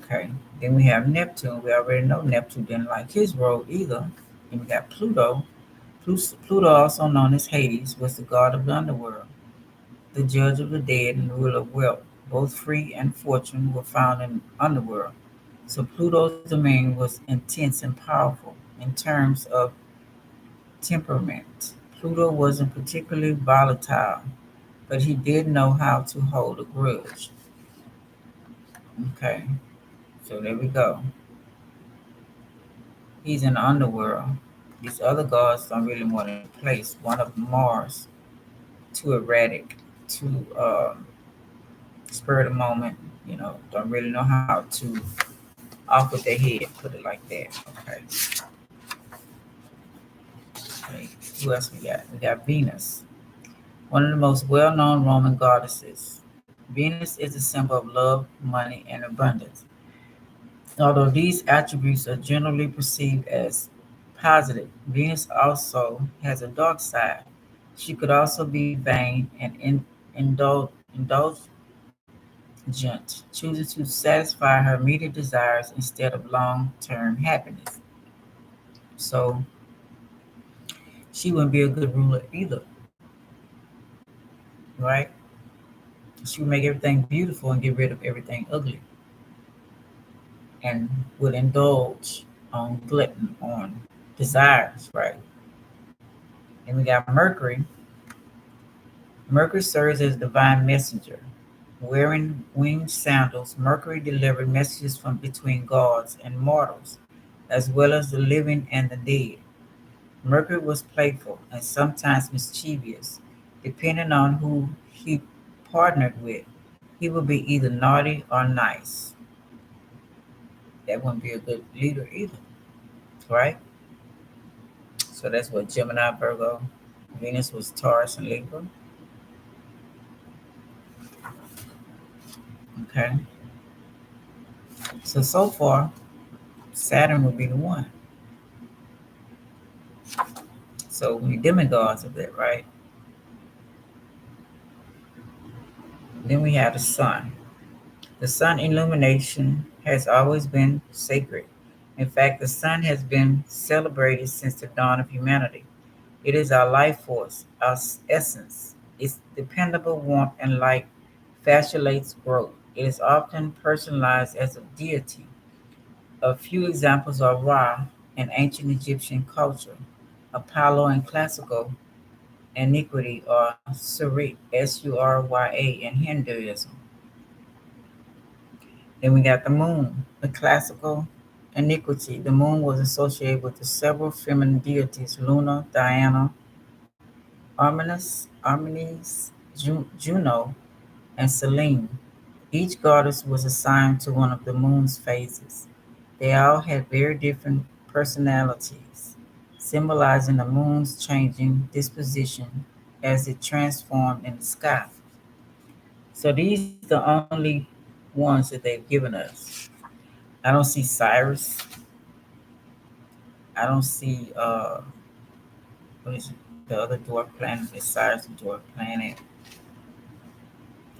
Okay. Then we have Neptune. We already know Neptune didn't like his role either. And we got Pluto. Pluto, also known as Hades, was the god of the underworld, the judge of the dead and ruler of wealth. Both free and fortune were found in the underworld. So Pluto's domain was intense and powerful in terms of temperament. Pluto wasn't particularly volatile, but he did know how to hold a grudge. Okay, so there we go. He's in the underworld. These other gods don't really want to place. One of Mars, too erratic, too spur of the moment, don't really know how to off with their head, put it like that. Okay. Okay. Who else we got? We got Venus, one of the most well known Roman goddesses. Venus is a symbol of love, money, and abundance. Although these attributes are generally perceived as positive, Venus also has a dark side. She could also be vain and indulgent, choosing to satisfy her immediate desires instead of long term happiness. So she wouldn't be a good ruler either, right? She would make everything beautiful and get rid of everything ugly and would indulge on glutton, on desires, right? And we got Mercury. Mercury serves as divine messenger. Wearing winged sandals, Mercury delivered messages from between gods and mortals, as well as the living and the dead. Mercury was playful and sometimes mischievous, depending on who he partnered with. He would be either naughty or nice. That wouldn't be a good leader either, right? So that's what Gemini, Virgo, Venus was Taurus and Libra. Okay. So far, Saturn would be the one. So we demigods of that, right? Then we have the sun. The sun illumination has always been sacred. In fact, the sun has been celebrated since the dawn of humanity. It is our life force, our essence. Its dependable warmth and light facilitates growth. It is often personalized as a deity. A few examples are Ra in ancient Egyptian culture, Apollo in classical antiquity, or Surya, Surya in Hinduism. Then we got the moon, the classical antiquity. The moon was associated with the several feminine deities Luna, Diana, Artemis, Juno, and Selene. Each goddess was assigned to one of the moon's phases. They all had very different personalities, symbolizing the moon's changing disposition as it transformed in the sky. So these are the only ones that they've given us. I don't see Cyrus. I don't see what is it? The other dwarf planet is Cyrus, the dwarf planet.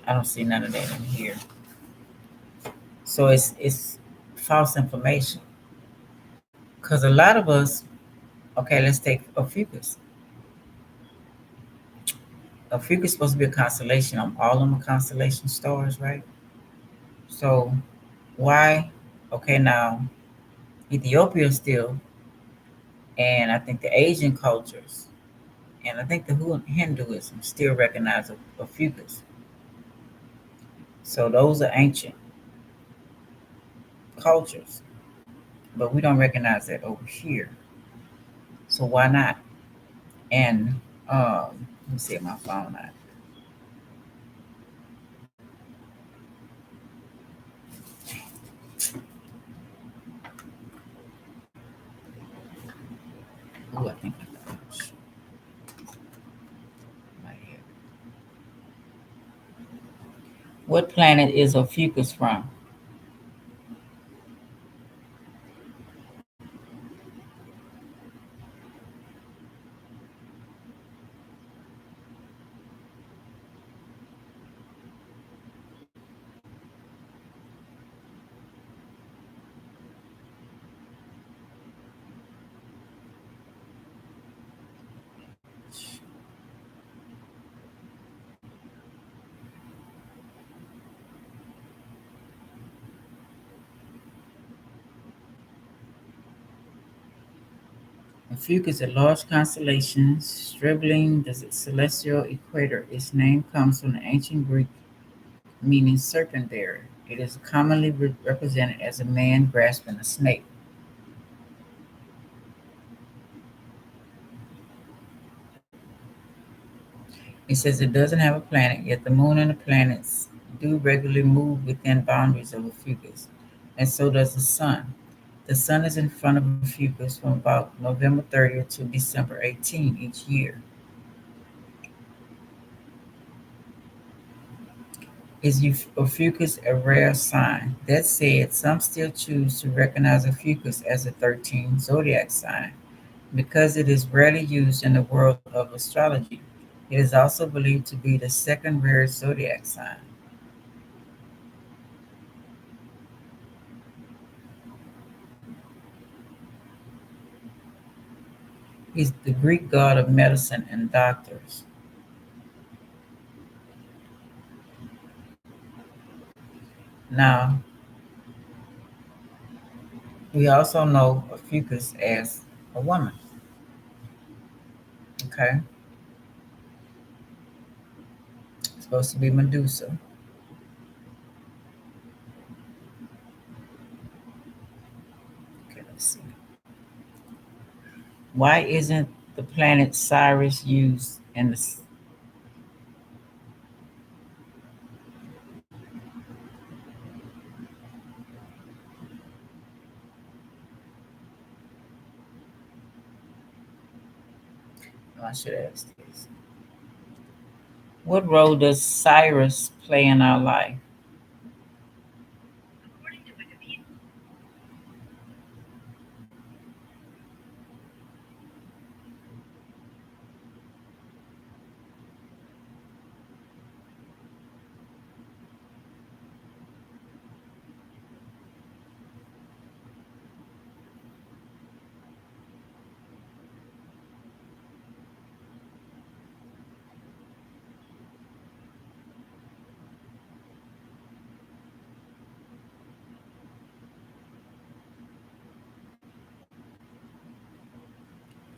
I don't see none of that in here. So it's false information. Because a lot of us, okay, let's take Ophiuchus. Ophiuchus is supposed to be a constellation. All of them are constellation stars, right? So why? Okay, now Ethiopia still, and I think the Asian cultures, and I think the Hinduism still recognize Ophiuchus. So those are ancient cultures, but we don't recognize that over here. So why not? And let me see my phone at. Oh, I think I got it right here. What planet is Ophiuchus from? Ophiuchus, a large constellation straddling the celestial equator. Its name comes from the ancient Greek meaning serpent bearer. It is commonly represented as a man grasping a snake. It says it doesn't have a planet, yet the moon and the planets do regularly move within boundaries of Ophiuchus, and so does the sun. The sun is in front of Ophiuchus from about November 30th to December 18 each year. Is Ophiuchus a rare sign? That said, some still choose to recognize Ophiuchus as a 13 zodiac sign because it is rarely used in the world of astrology. It is also believed to be the second rarest zodiac sign. He's the Greek god of medicine and doctors. Now, we also know Ophiuchus as a woman. Okay, it's supposed to be Medusa. Okay, let's see. Why isn't the planet Sirius used in the? I should ask this. What role does Cyrus play in our life?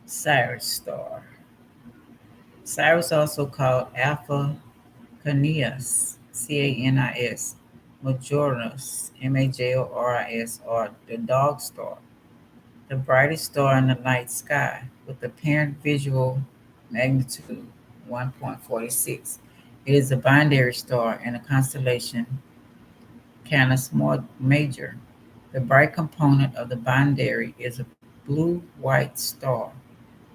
Cyrus star. Cyrus, also called Alpha Canis, Canis, Majoris, Majoris, or the dog star, the brightest star in the night sky, with apparent visual magnitude 1.46. It is a binary star in the constellation Canis Major. The bright component of the binary is a blue-white star,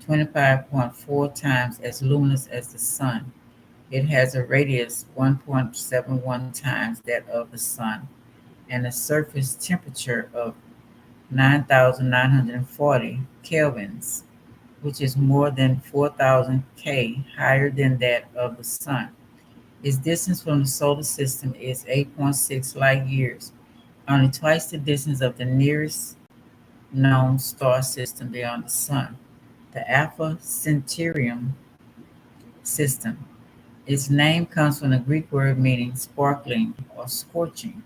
25.4 times as luminous as the sun. It has a radius 1.71 times that of the sun and a surface temperature of 9,940 kelvins, which is more than 4,000 K higher than that of the sun. Its distance from the solar system is 8.6 light years, only twice the distance of the nearest known star system beyond the sun, the Alpha Centaurium system. Its name comes from the Greek word meaning sparkling or scorching.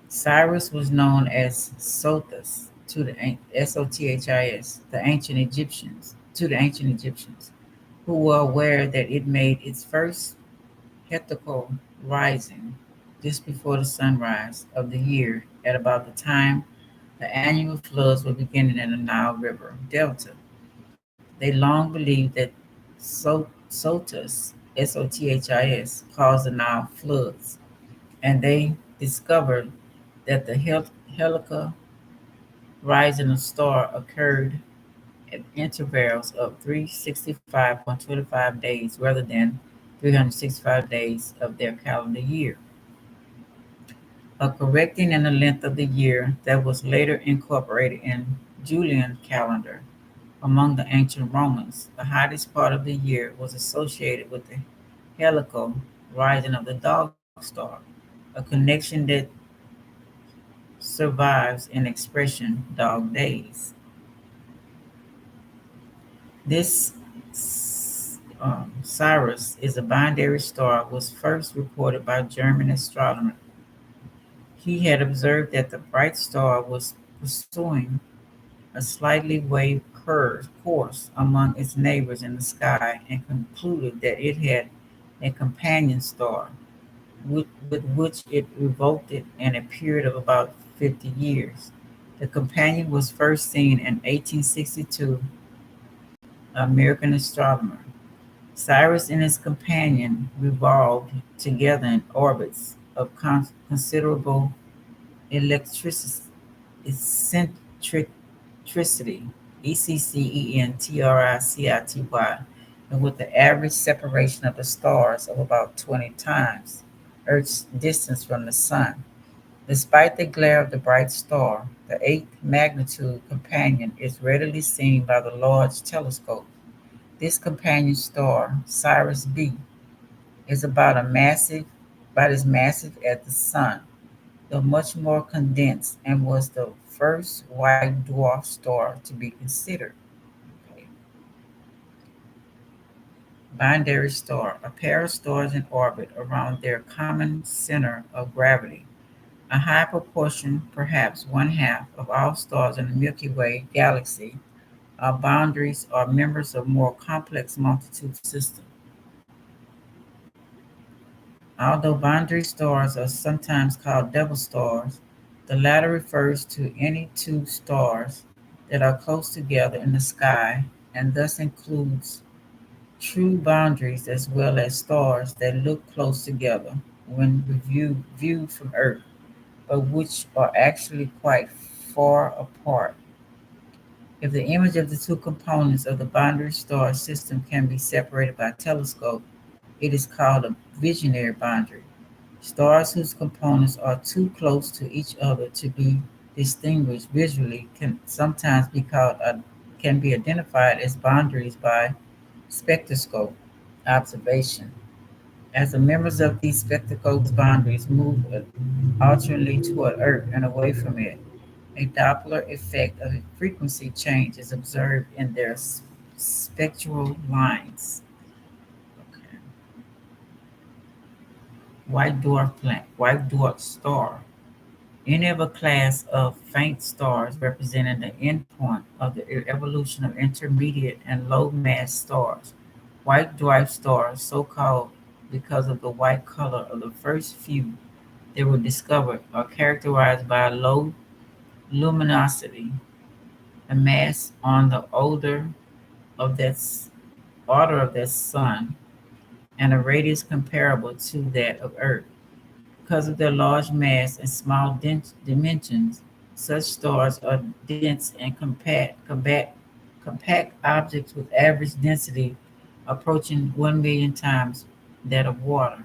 Cyrus was known as Sothis to the Sothis, the ancient Egyptians, to the ancient Egyptians, who were aware that it made its first hectical rising just before the sunrise of the year at about the time the annual floods were beginning in the Nile River Delta. They long believed that Sothis, Sothis, caused the Nile floods, and they discovered that the heliacal rising of star occurred at intervals of 365.25 days rather than 365 days of their calendar year, a correcting in the length of the year that was later incorporated in Julian calendar. Among the ancient Romans, the hottest part of the year was associated with the heliacal rising of the dog star, a connection that survives in expression dog days. This Cyrus is a binary star was first reported by German astronomer. He had observed that the bright star was pursuing a slightly waved curve course among its neighbors in the sky and concluded that it had a companion star with which it revolted in a period of about 50 years. The companion was first seen in 1862, American astronomer. Cyrus and his companion revolved together in orbits of considerable electric- eccentricity, ECCENTRICITY, and with the average separation of the stars of about 20 times Earth's distance from the Sun. Despite the glare of the bright star, the eighth magnitude companion is readily seen by the large telescope. This companion star, Sirius B, is about as massive as the Sun, though much more condensed, and was the first white dwarf star to be considered. Okay. Binary star, a pair of stars in orbit around their common center of gravity. A high proportion, perhaps one half, of all stars in the Milky Way galaxy are boundaries or members of more complex multitude systems. Although boundary stars are sometimes called double stars, the latter refers to any two stars that are close together in the sky and thus includes true boundaries as well as stars that look close together when viewed from Earth, but which are actually quite far apart. If the image of the two components of the boundary star system can be separated by a telescope, it is called a visionary boundary. Stars whose components are too close to each other to be distinguished visually can be identified as boundaries by spectroscope observation. As the members of these spectroscope boundaries move alternately toward Earth and away from it, a Doppler effect of a frequency change is observed in their spectral lines. Okay. White dwarf star. Any of a class of faint stars representing the endpoint of the evolution of intermediate and low mass stars. White dwarf stars, so called because of the white color of the first few that were discovered, are characterized by a low luminosity, a mass on the of that order of that sun, and a radius comparable to that of Earth. Because of their large mass and small dimensions, such stars are dense and compact objects with average density approaching 1 million times that of water.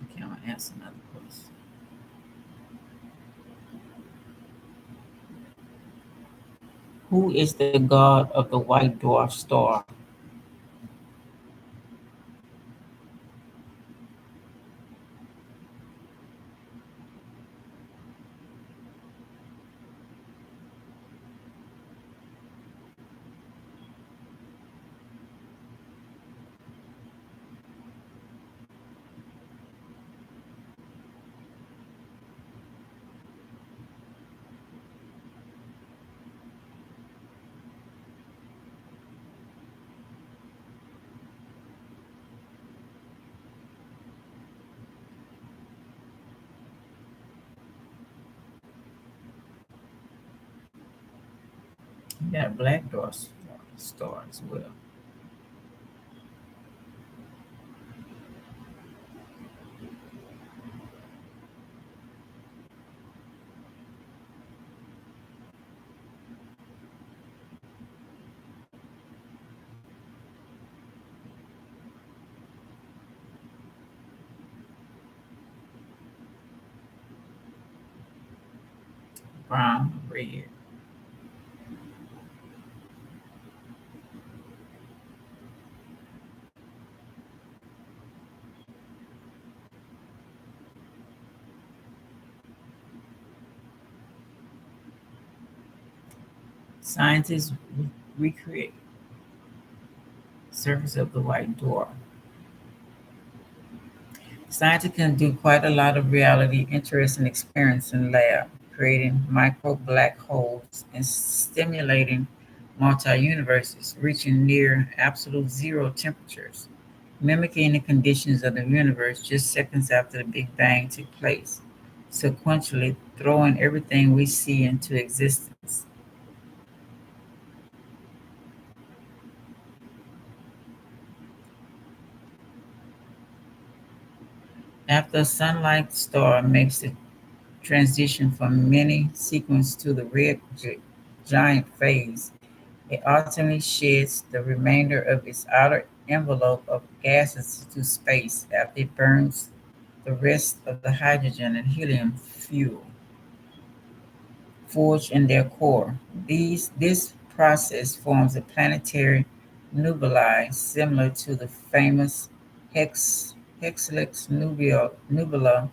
Okay, I'm going to answer another question. Who is the god of the white dwarf star? You got a black dwarf star as well. Brown, red. Scientists recreate the surface of the white dwarf. Scientists can do quite a lot of reality interesting experiments in lab, creating micro black holes and stimulating multi-universes, reaching near absolute zero temperatures, mimicking the conditions of the universe just seconds after the Big Bang took place, sequentially throwing everything we see into existence. After a sunlight star makes the transition from mini sequence to the red giant phase, it ultimately sheds the remainder of its outer envelope of gases to space after it burns the rest of the hydrogen and helium fuel forged in their core. This process forms a planetary nebulae similar to the famous Hexelix Nebula,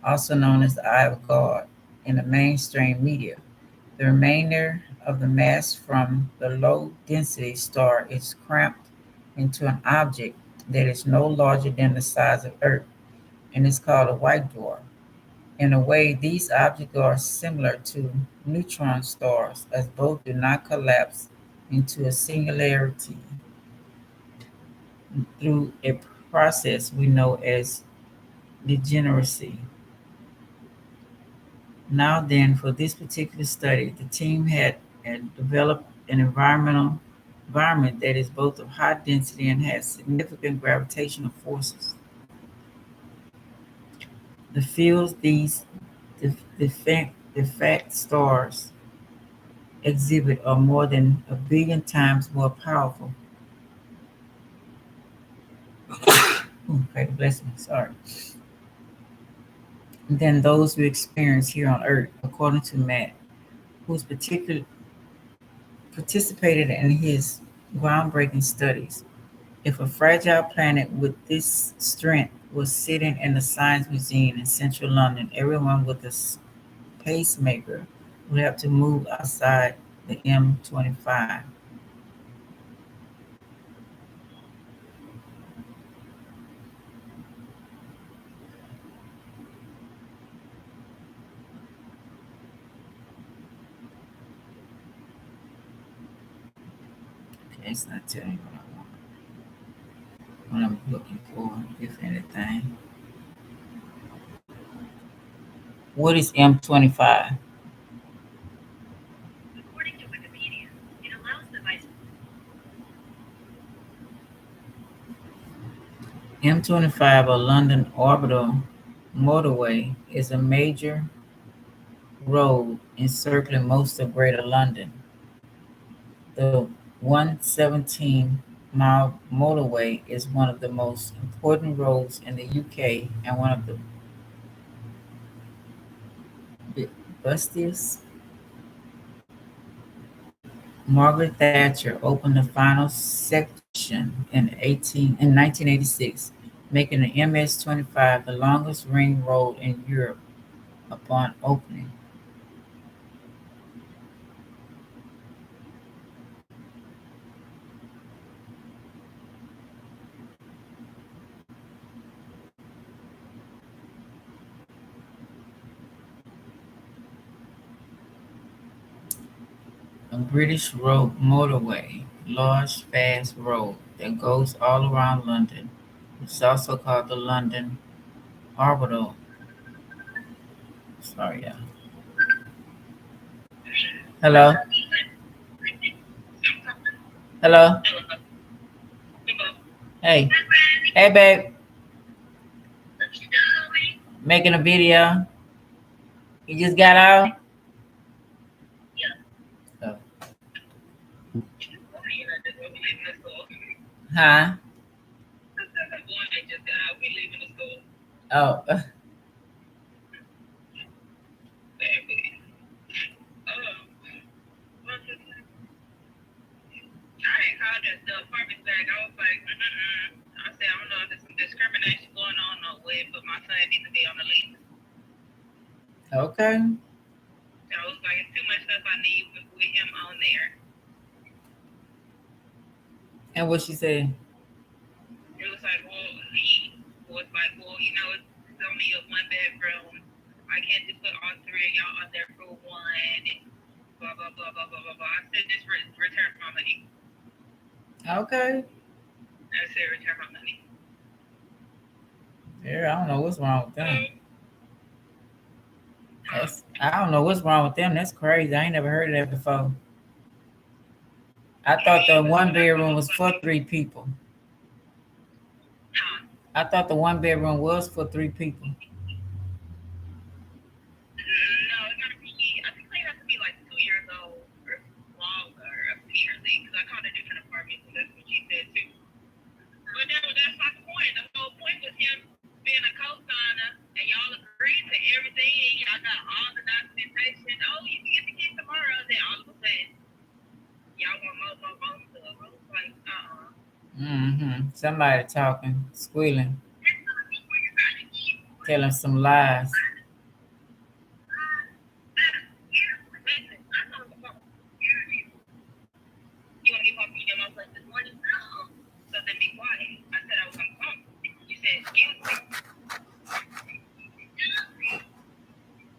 also known as the Eye of God in the mainstream media. The remainder of the mass from the low density star is cramped into an object that is no larger than the size of Earth and is called a white dwarf. In a way, these objects are similar to neutron stars, as both do not collapse into a singularity through a process we know as degeneracy. Now then, for this particular study, the team had developed an environment that is both of high density and has significant gravitational forces. The fields these defect stars exhibit are more than a billion times more powerful. Okay, bless me, sorry. Than those we experience here on Earth, according to Matt, who's participated in his groundbreaking studies. If a fragile planet with this strength was sitting in the Science Museum in central London, everyone with a pacemaker would have to move outside the M25. Okay, it's not telling me what I want, what I'm looking for, if anything. What is M25? According to Wikipedia, it allows the vice. M25, or London Orbital Motorway, is a major road encircling most of Greater London. The 117-mile motorway is one of the most important roads in the UK and one of the bustiest. Margaret Thatcher opened the final section in 1986, making the MS-25 the longest ring road in Europe upon opening. A British road motorway, large fast road that goes all around London. It's also called the London Orbital. Sorry, yeah. Hello? Hello? Hey. Hey, babe. Making a video. You just got out? Oh. Huh? Oh. Okay.
I was like, it's too much stuff I need with him on there.
And what she said?
It was like, well, he was like, well, it's only a one bedroom. I can't just put all three of y'all out there for one. And blah blah blah blah blah blah blah. I said, just return my money.
Okay.
I said, return my money.
Yeah, I don't know what's wrong with them.
Huh?
I don't know what's wrong with them. That's crazy. I ain't never heard of that before. I thought the one bedroom was for 3 people.
Huh?
I thought the one bedroom was for 3 people.
No, it's not really. I think they have to be like 2 years old or longer, apparently, because I called a different apartment, and that's what she said too. But that's not the point. The whole point was him being a co-signer, and y'all agreed to everything. Y'all got all the documentation. Oh, you can get the key tomorrow. Then all of a sudden, y'all want more stuff. I was like,
Somebody talking, squealing, telling some lies.
Listen, I told him, you want to get coffee in your mouth like this morning? No. So then be quiet. I said I was on the phone. You said, excuse me.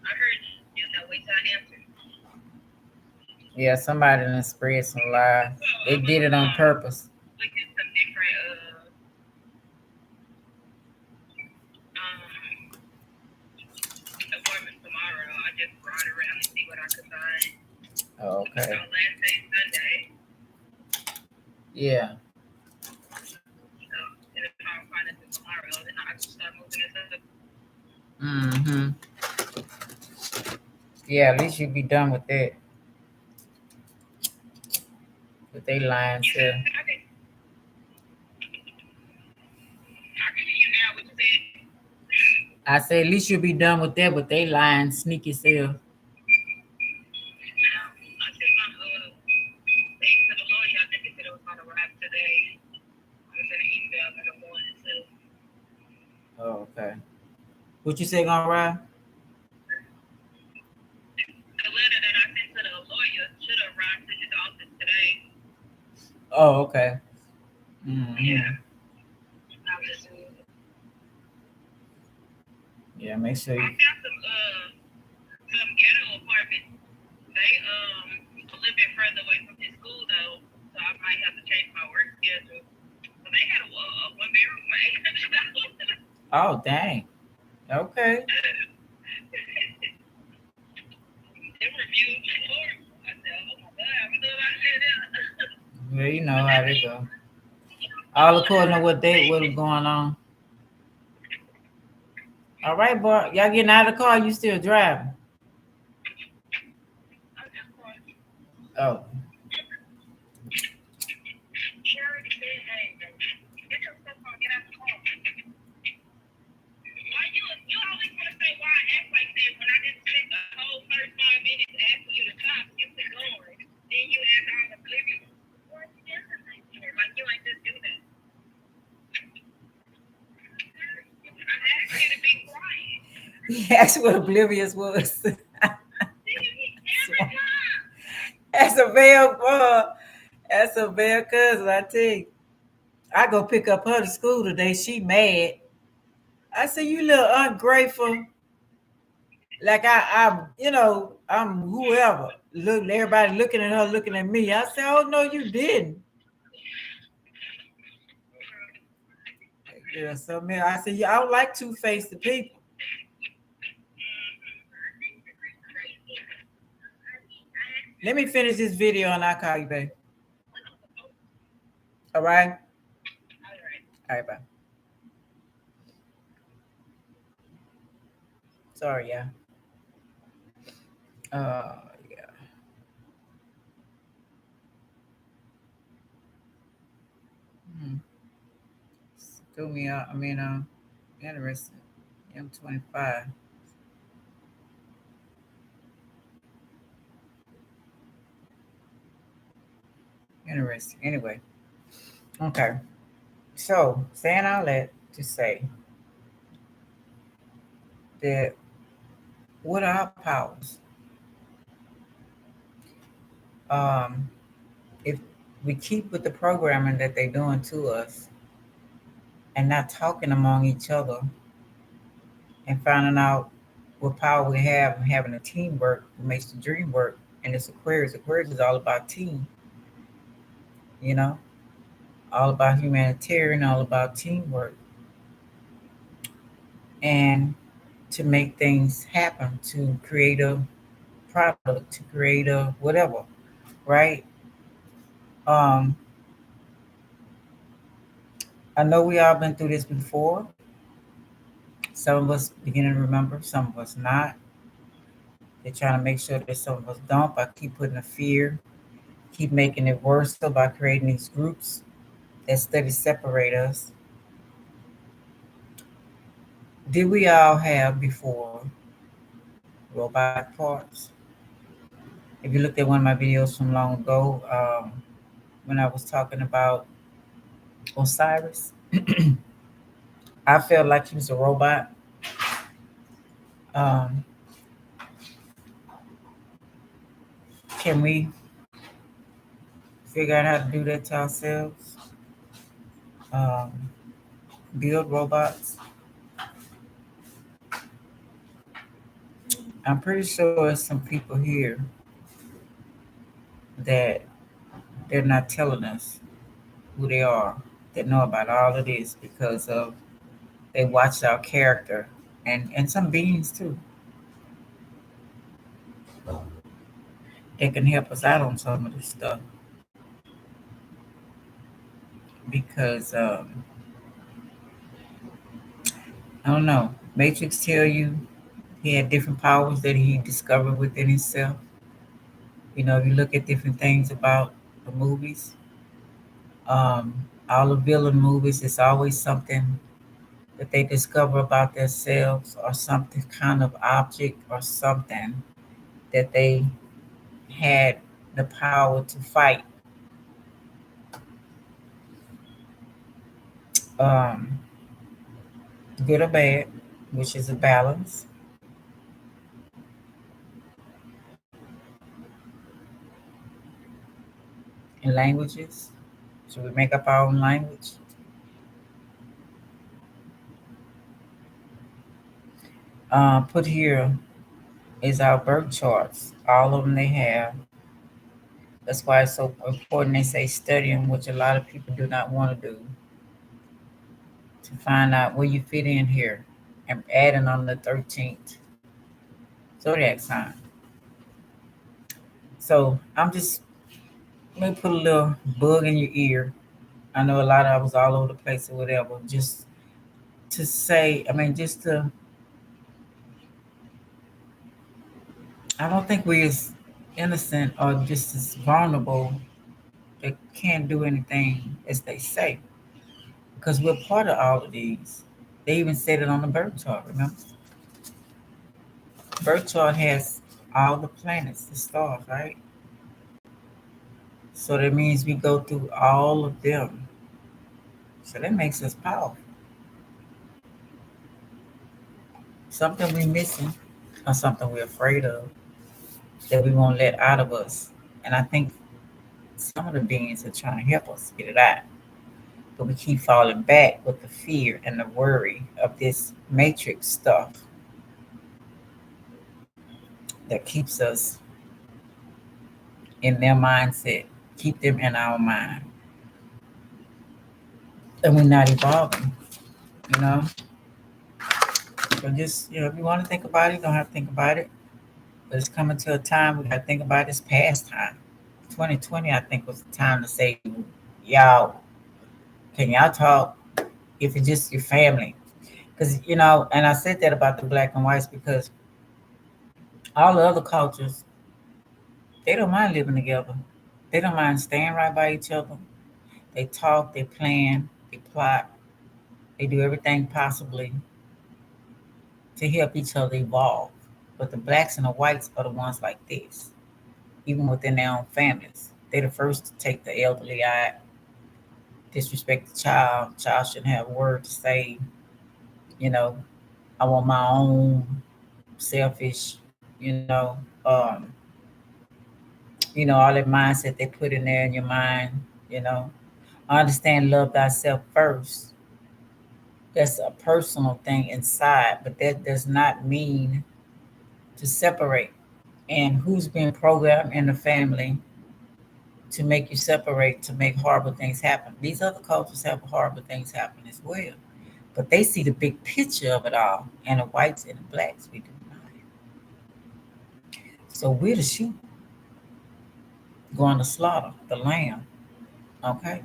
I heard you. Wait till I answer.
Yeah, somebody done spread some lies. They did it on purpose.
Look at some different apartments tomorrow. I just brought around and see what I could find.
Oh, okay.
So last day Sunday.
Yeah.
So and if I don't find it tomorrow, then I can start moving this up.
Yeah, at least you be done with that. But they lying too.
I can hear you now. What you said?
I say at least you'll be done with that, but they lying sneaky self.
I sent my thing to the lawyer. I think he said it was gonna wrap today. I was gonna email in the morning too.
Oh, okay. What you say gonna ride?
The letter that I sent to the lawyer should have arrived to his office today.
Oh, okay.
Yeah.
Yeah, make sure you.
I found some ghetto apartments. They a little bit further away from his school though, so I might have to change my work schedule. So they had a one bedroom for $800.
Oh, dang. Okay.
They reviewed before. I said, oh my god, I'm gonna do about that.
Well, you know how they go. All according to what was going on. All right, boy. Y'all getting out of the car? You still driving? Oh.
She already said, hey, get your stuff on, get out the car. Why you always want to say why I act like that when I just spent the whole first 5 minutes asking you to stop, get to going. Then you ask all oblivious. Like you ain't just do that. I asked you to be quiet.
That's what oblivious was. That's a veil cousin. I tell you. I go pick up her to school today. She mad. I said, "You little ungrateful." Like I'm whoever. Look, everybody looking at her, looking at me. I said, "Oh no, you didn't." Yeah, so man, I said, "Yeah, I don't like two-faced people." Let me finish this video and I'll call you back. All right. All right, bye. Sorry, yeah. Yeah. Hmm. Threw me out. I mean, interesting. M25. Interesting. Anyway, okay. So saying all that to say that what are our powers? um, if we keep with the programming that they're doing to us and not talking among each other and finding out what power we have and having a teamwork that makes the dream work. And it's Aquarius. Aquarius is all about team, you know, all about humanitarian, all about teamwork, and to make things happen, to create a product, to create a whatever, right? Um, I know we all been through this before. Some of us beginning to remember, some of us not. They're trying to make sure that some of us don't by keep putting the fear, keep making it worse by creating these groups that study separate us. Did we all have before robotic parts? If you looked at one of my videos from long ago, when I was talking about Osiris, I felt like he was a robot. Um, can we figure out how to do that to ourselves? Um, build robots? I'm pretty sure there's some people here that they're not telling us who they are, that know about all of this because of they watched our character and some beings too. They can help us out on some of this stuff because I don't know. Matrix tell you he had different powers that he discovered within himself. You know, if you look at different things about the movies, all the villain movies, it's always something that they discover about themselves or something kind of object or something that they had the power to fight. Um, good or bad, which is a balance. In languages, should we make up our own language? Put here is our birth charts. All of them they have. That's why it's so important they say studying, which a lot of people do not want to do, to find out where you fit in here. And adding on the 13th zodiac sign. So I'm just let me put a little bug in your ear. I know a lot of I was all over the place or whatever. Just to say, I mean, just to I don't think we're as innocent or just as vulnerable that can't do anything as they say. Because we're part of all of these. They even said it on the birth chart, remember? Birth chart has all the planets, the stars, right? So that means we go through all of them. So that makes us powerful. Something we're missing or something we're afraid of that we won't let out of us. And I think some of the beings are trying to help us get it out. But we keep falling back with the fear and the worry of this matrix stuff that keeps us in their mindset, keep them in our mind. And we're not evolving, you know? So just, if you want to think about it, you don't have to think about it. But it's coming to a time we got to think about this past time. 2020, I think, was the time to say, y'all, can y'all talk if it's just your family? Because, and I said that about the black and whites because all the other cultures, they don't mind living together. They don't mind staying right by each other. They talk, they plan, they plot, they do everything possibly to help each other evolve. But the blacks and the whites are the ones like this, even within their own families. They're the first to take the elderly out, disrespect the child. Child shouldn't have a word to say. You know, I want my own selfish. You know, all that mindset they put in there in your mind, Understand love thyself first. That's a personal thing inside, but that does not mean to separate. And who's been programmed in the family to make you separate, to make horrible things happen? These other cultures have horrible things happen as well. But they see the big picture of it all. And the whites and the blacks, we do not. So we're the sheep going to slaughter the lamb. Okay?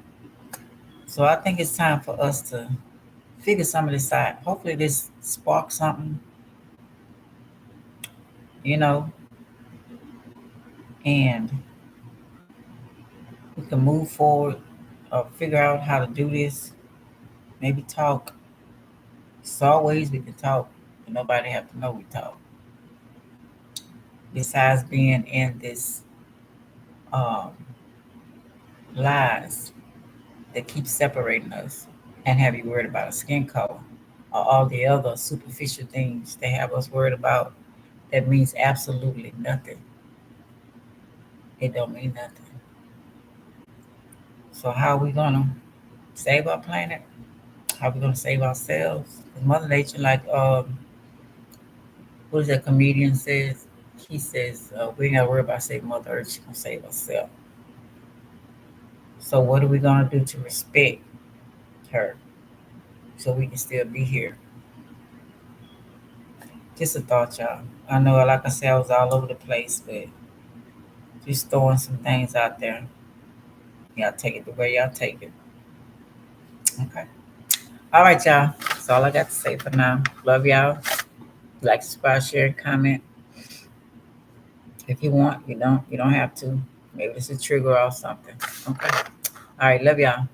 So I think it's time for us to figure some of this out. Hopefully this sparks something, you know, and we can move forward or figure out how to do this. Maybe talk. It's always we can talk, and nobody have to know we talk. Besides being in this um, lies that keep separating us and have you worried about a skin color or all the other superficial things they have us worried about, that means absolutely nothing. It don't mean nothing. So how are we gonna save our planet? How are we gonna save ourselves? 'Cause Mother Nature, like what is that comedian says? He says we ain't gotta worry about saving Mother Earth. She's gonna save herself. So what are we gonna do to respect her so we can still be here? Just a thought, y'all. I know, like I said, I was all over the place, but just throwing some things out there. Y'all take it the way y'all take it. Okay. All right, y'all. That's all I got to say for now. Love y'all. Like, subscribe, share, comment. If you want, you don't have to. Maybe it's a trigger or something. Okay. All right. Love y'all.